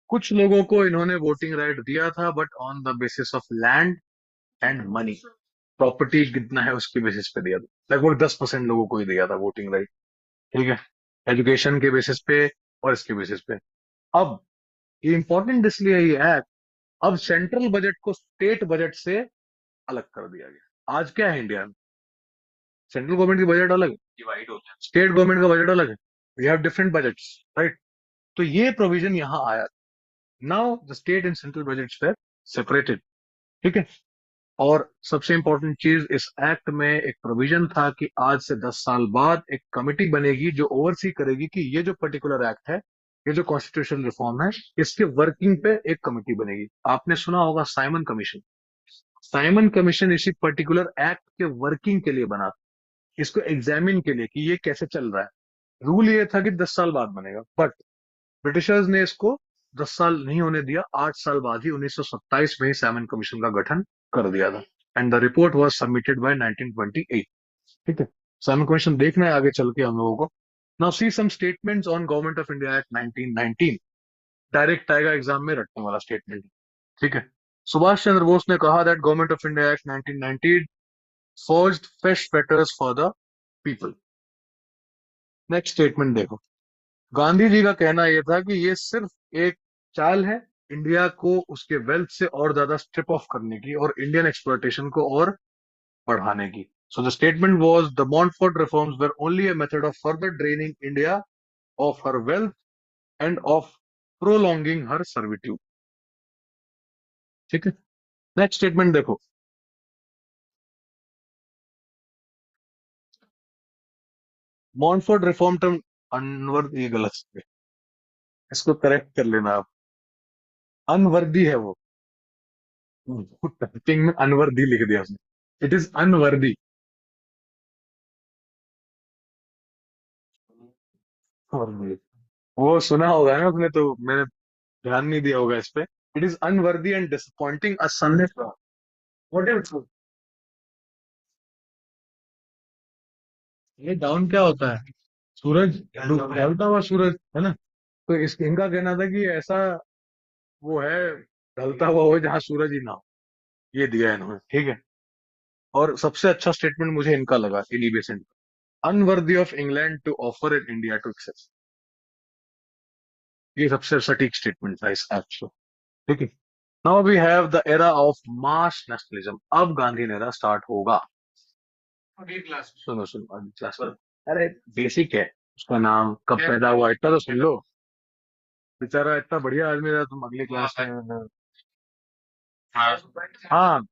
कुछ लोगों को इन्होंने वोटिंग राइट दिया था, but on the basis of land and money. Property कितना है उसके बेसिस पे दिया था। लगभग 10% लोगों को ही दिया था वोटिंग राइट। ठीक है, एजुकेशन के बेसिस पे और इसके बेसिस पे। अब ये इंपॉर्टेंट इसलिए है ये एक्ट, अब सेंट्रल बजट को स्टेट बजट से अलग कर दिया गया। आज क्या है इंडिया में, सेंट्रल गवर्नमेंट की बजट अलग है, डिवाइड हो गया, स्टेट गवर्नमेंट का बजट अलग है। We have different budgets, right? तो ये प्रोविजन यहाँ आया। Now the state and central budgets were separated. ठीक है। और सबसे इंपॉर्टेंट चीज, इस एक्ट में एक प्रोविजन था कि आज से 10 साल बाद एक कमेटी बनेगी जो ओवरसी करेगी कि ये जो पर्टिकुलर एक्ट है, ये जो कॉन्स्टिट्यूशनल रिफॉर्म है, इसके वर्किंग पे एक कमेटी बनेगी। आपने सुना होगा साइमन कमीशन। साइमन कमीशन इसी पर्टिकुलर एक्ट के वर्किंग के लिए बना था, इसको एग्जामिन के लिए कि ये कैसे चल रहा है। रूल ये था कि 10 साल बाद बनेगा, बट ब्रिटिशर्स ने इसको 10 साल नहीं होने दिया, 8 साल बाद ही 1927 में ही साइमन कमीशन का गठन कर दिया था। And the report was submitted by 1928। ठीक है, साइमन कमीशन देखना है आगे चल के हम लोगों को। Now see some statements on government of India act 1919। Direct आएगा एग्जाम में रटने वाला स्टेटमेंट। ठीक है। सुभाष चंद्र बोस ने कहा that government of India act 1919 forged fresh fetters for the people। Next statement देखो। गांधी जी का कहना यह था कि ये सिर्फ एक चाल है इंडिया को उसके वेल्थ से और ज्यादा स्ट्रिप ऑफ करने की और इंडियन एक्सप्लॉयटेशन को और बढ़ाने की। So the statement was the Montford reforms were only a method of further draining India of her wealth and of prolonging her servitude. ठीक है। नेक्स्ट स्टेटमेंट देखो। मॉन्टफोर्ट रिफॉर्म टर्म अनवर्ड, ये गलत है, इसको करेक्ट कर लेना आप। अनवर्दी है वो, टाइपिंग में अनवर्दी लिख दिया उसने, इट इज अनवर्दी। वो सुना होगा ना उसने, तो मैंने ध्यान नहीं दिया होगा इस पे। It is unworthy and disappointing a sunless. What is ये डाउन क्या होता है? सूरज, ढलता हुआ सूरज है ना। तो इस इनका कहना था कि ऐसा वो है, ढलता हुआ हो जहां सूरज ही ना हो। ये दिया है इन्होंने। ठीक है। और सबसे अच्छा स्टेटमेंट मुझे इनका लगा, इली Besant, unworthy of England to offer in India to access. ये सबसे सटीक स्टेटमेंट था इस एक्ट से। ठीक है। Now we have the era of mass nationalism. अब गांधी एरा स्टार्ट होगा। अगली क्लास, सुनो सुनो अगली क्लास में। अरे बेसिक है, उसका नाम कब पैदा हुआ इतना तो सुन लो। बेचारा इतना बढ़िया आदमी था, तुम अगली क्लास में। हाँ,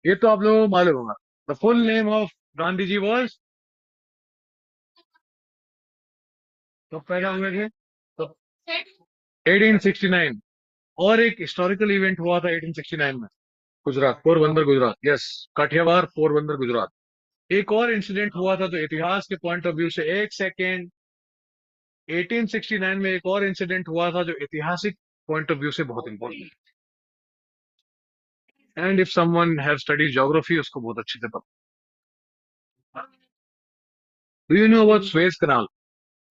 ये तो आप लोगों को मालूम होगा। The full name of Gandhi ji was, कब पैदा हुए थे? तो 1869। और एक हिस्टोरिकल इवेंट हुआ था 1869 में, गुजरात, पोरबंदर गुजरात, यस, काठियावाड़ पोरबंदर गुजरात। एक और इंसिडेंट हुआ था, तो इतिहास के पॉइंट ऑफ व्यू से, एक सेकेंड, 1869 में एक और इंसिडेंट हुआ था जो ऐतिहासिक पॉइंट ऑफ व्यू से बहुत इंपॉर्टेंट है। And if someone have studied geography, उसको बहुत अच्छे से पता। Do you know about Suez canal?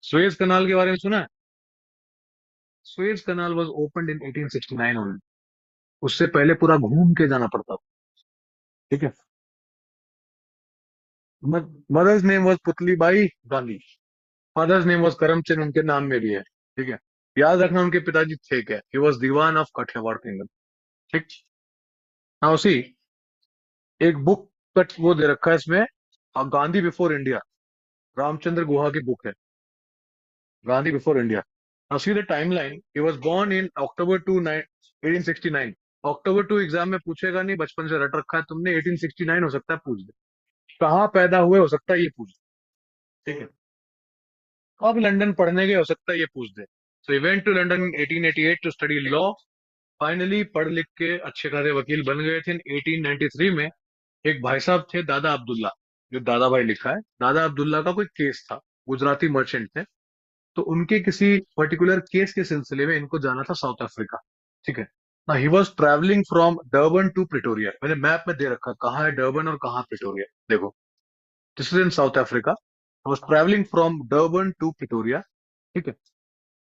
Suez canal के बारे में सुना है? Suez canal was opened in 1869 only. उससे पहले पूरा घूम के जाना पड़ता था। ठीक है। Mother's name was Putli Bai Gandhi. Father's name was Karamchand, उनके नाम में भी है। ठीक है। याद रखना उनके पिताजी थे क्या, he was Diwan of Kathiawar kingdom. ठीक। हाँ, उसी एक बुक का वो दे रखा है इसमें, गांधी बिफोर इंडिया, रामचंद्र गुहा की बुक है, Gandhi Before India. Now see the timeline, he was born in October 2 1869। अक्टूबर 2 एग्जाम में पूछेगा नहीं, बचपन से रट रखा है तुमने, 1869 हो सकता है पूछ दे। कहाँ पैदा हुए हो सकता है ये पूछ दे। ठीक है। अब लंदन पढ़ने गए हो सकता है ये पूछ दे। So he went to London in 1888 to study law. Finally पढ़ लिख के अच्छे खासे वकील बन गए थे। 1893 में एक भाई साहब थे, दादा अब्दुल्ला। जो दादा भाई लिखा है, दादा अब्दुल्ला का कोई केस था, गुजराती मर्चेंट थे, तो उनके किसी पर्टिकुलर केस के सिलसिले में इनको जाना था साउथ अफ्रीका। ठीक है ना, he was travelling from Durban to Pretoria. मैंने मैप में दे रखा है कहाँ है डर्बन और कहाँ प्रिटोरिया, देखो, this is in South Africa, was travelling from Durban to Pretoria. ठीक है,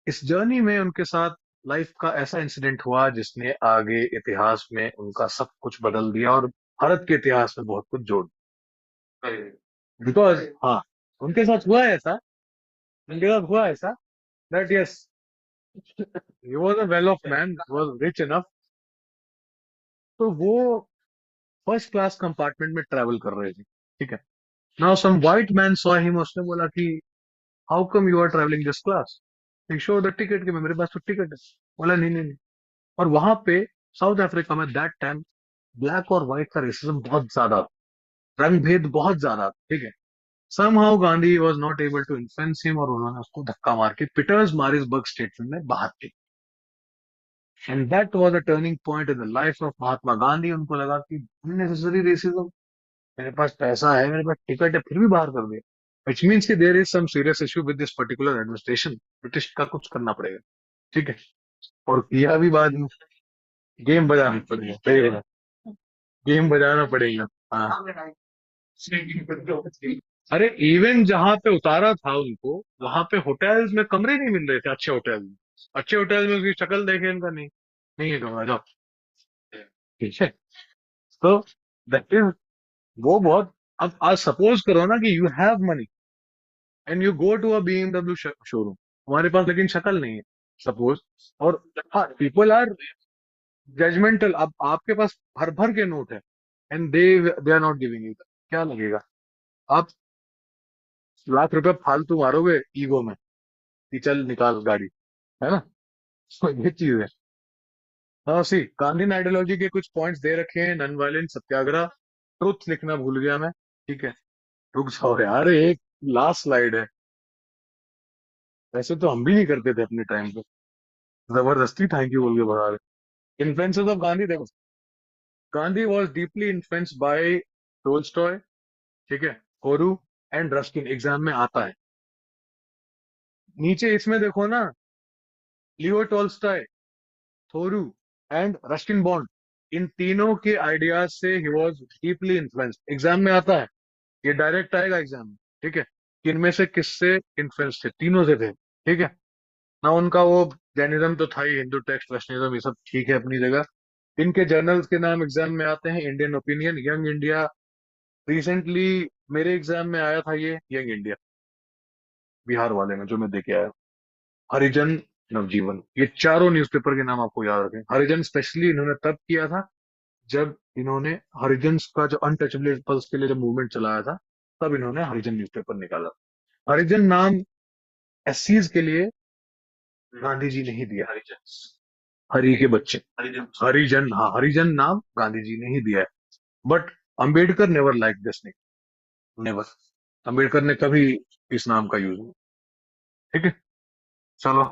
इस जर्नी में उनके साथ लाइफ का ऐसा इंसिडेंट हुआ जिसने आगे इतिहास में उनका सब कुछ बदल दिया और भारत के इतिहास में बहुत कुछ जोड़ दिया। बिकॉज हाँ, उनके साथ हुआ है ऐसा, उनके साथ हुआ ऐसा that yes, he was a well off man, was rich enough, तो वो फर्स्ट क्लास कंपार्टमेंट में ट्रेवल कर रहे थे। ठीक है, now some white man saw him, उसने बोला कि how come you are travelling this class, he show the ticket, कि मेरे पास तो टिकट है। बोला नहीं नहीं नहीं। और वहां पे साउथ अफ्रीका में दैट टाइम ब्लैक और व्हाइट का रेसिज्म बहुत ज्यादा था, रंग भेद बहुत ज्यादा था। ठीक है, somehow Gandhi was not able to influence him, और उन्होंने उसको धक्का मार के पीटर्स मारिसबर्ग स्टेट में बाहर किया। And that was a turning point in the life of Mahatma Gandhi. उनको लगा कि अननेसेसरी रेसिज्म, मेरे पास पैसा है, मेरे पास टिकट है, फिर भी बाहर कर दिया, विच मीन्स कि there is some serious issue with this particular administration, British का कुछ करना पड़ेगा। ठीक है, और किया भी बाद में, गेम बजाना पड़ेगा, सही है, गेम बजाना पड़ेगा। हाँ, अरे इवन जहां पे उतारा था उनको, वहां पे होटल्स में कमरे नहीं मिल रहे थे, अच्छे होटल में, अच्छे होटल में उसकी शक्ल देखे इनका, नहीं, नहीं है कमरा, जाओ। ठीक है, तो दैट इज, वो बहुत, अब आज सपोज करो ना कि you have money and you go to a BMW showroom, हमारे पास लेकिन शक्ल नहीं है, सपोज, और हाँ, पीपल आर जजमेंटल, अब आपके पास भर भर के नोट है and they are not giving you, क्या लगेगा? आप लाख रुपए फालतू मारोगे ईगो में कि चल निकाल गाड़ी, है ना? तो ये चीज है। हाँ सी, गांधी आइडियोलॉजी के कुछ पॉइंट्स दे रखे हैं, नन वायलेंस, सत्याग्रह, ट्रुथ लिखना भूल गया मैं। ठीक है, रुक जाओ यार, एक लास्ट स्लाइड है, वैसे तो हम भी नहीं करते थे अपने टाइम पे, जबरदस्ती थैंक यू बोल के बढ़ा रहे। इन्फ्लुएंसेस ऑफ गांधी, देखो, Gandhi was deeply influenced by Tolstoy, ठीक है, कोरू एंड रस्किन, एग्जाम में आता है, नीचे इसमें देखो ना, Leo Tolstoy, Thoreau and Ruskin Bond, इन तीनों के आइडियाज से he was deeply influenced, exam में आता है, ये डायरेक्ट आएगा एग्जाम में। ठीक है, कि इनमें से किससे इन्फ्लुएंस थे, तीनों से थे। ठीक है ना, उनका वो जैनिज्म तो था ही, हिंदू टेक्स्ट वैष्णविज्म, ये सब ठीक है अपनी जगह। इनके जर्नल्स के नाम एग्जाम में आते हैं, Indian opinion, young India, recently मेरे एग्जाम में आया था ये यंग इंडिया, बिहार वाले में जो मैं देके आया, हरिजन, नवजीवन, ये चारों न्यूज़पेपर के नाम आपको याद रखें। हरिजन स्पेशली इन्होंने तब किया था जब इन्होंने हरिजन्स का जो अनटचेबल्स के लिए जब मूवमेंट चलाया था, तब इन्होंने हरिजन न्यूज़पेपर निकाला। हरिजन नाम एससीज के लिए गांधी जी ने ही दिया, हरिजन, हरि के बच्चे, हरिजन, हाँ, हरिजन नाम गांधी जी ने ही दिया है। But Ambedkar never like this name, never, Ambedkar ने कभी इस नाम का यूज नहीं। ठीक है, चलो।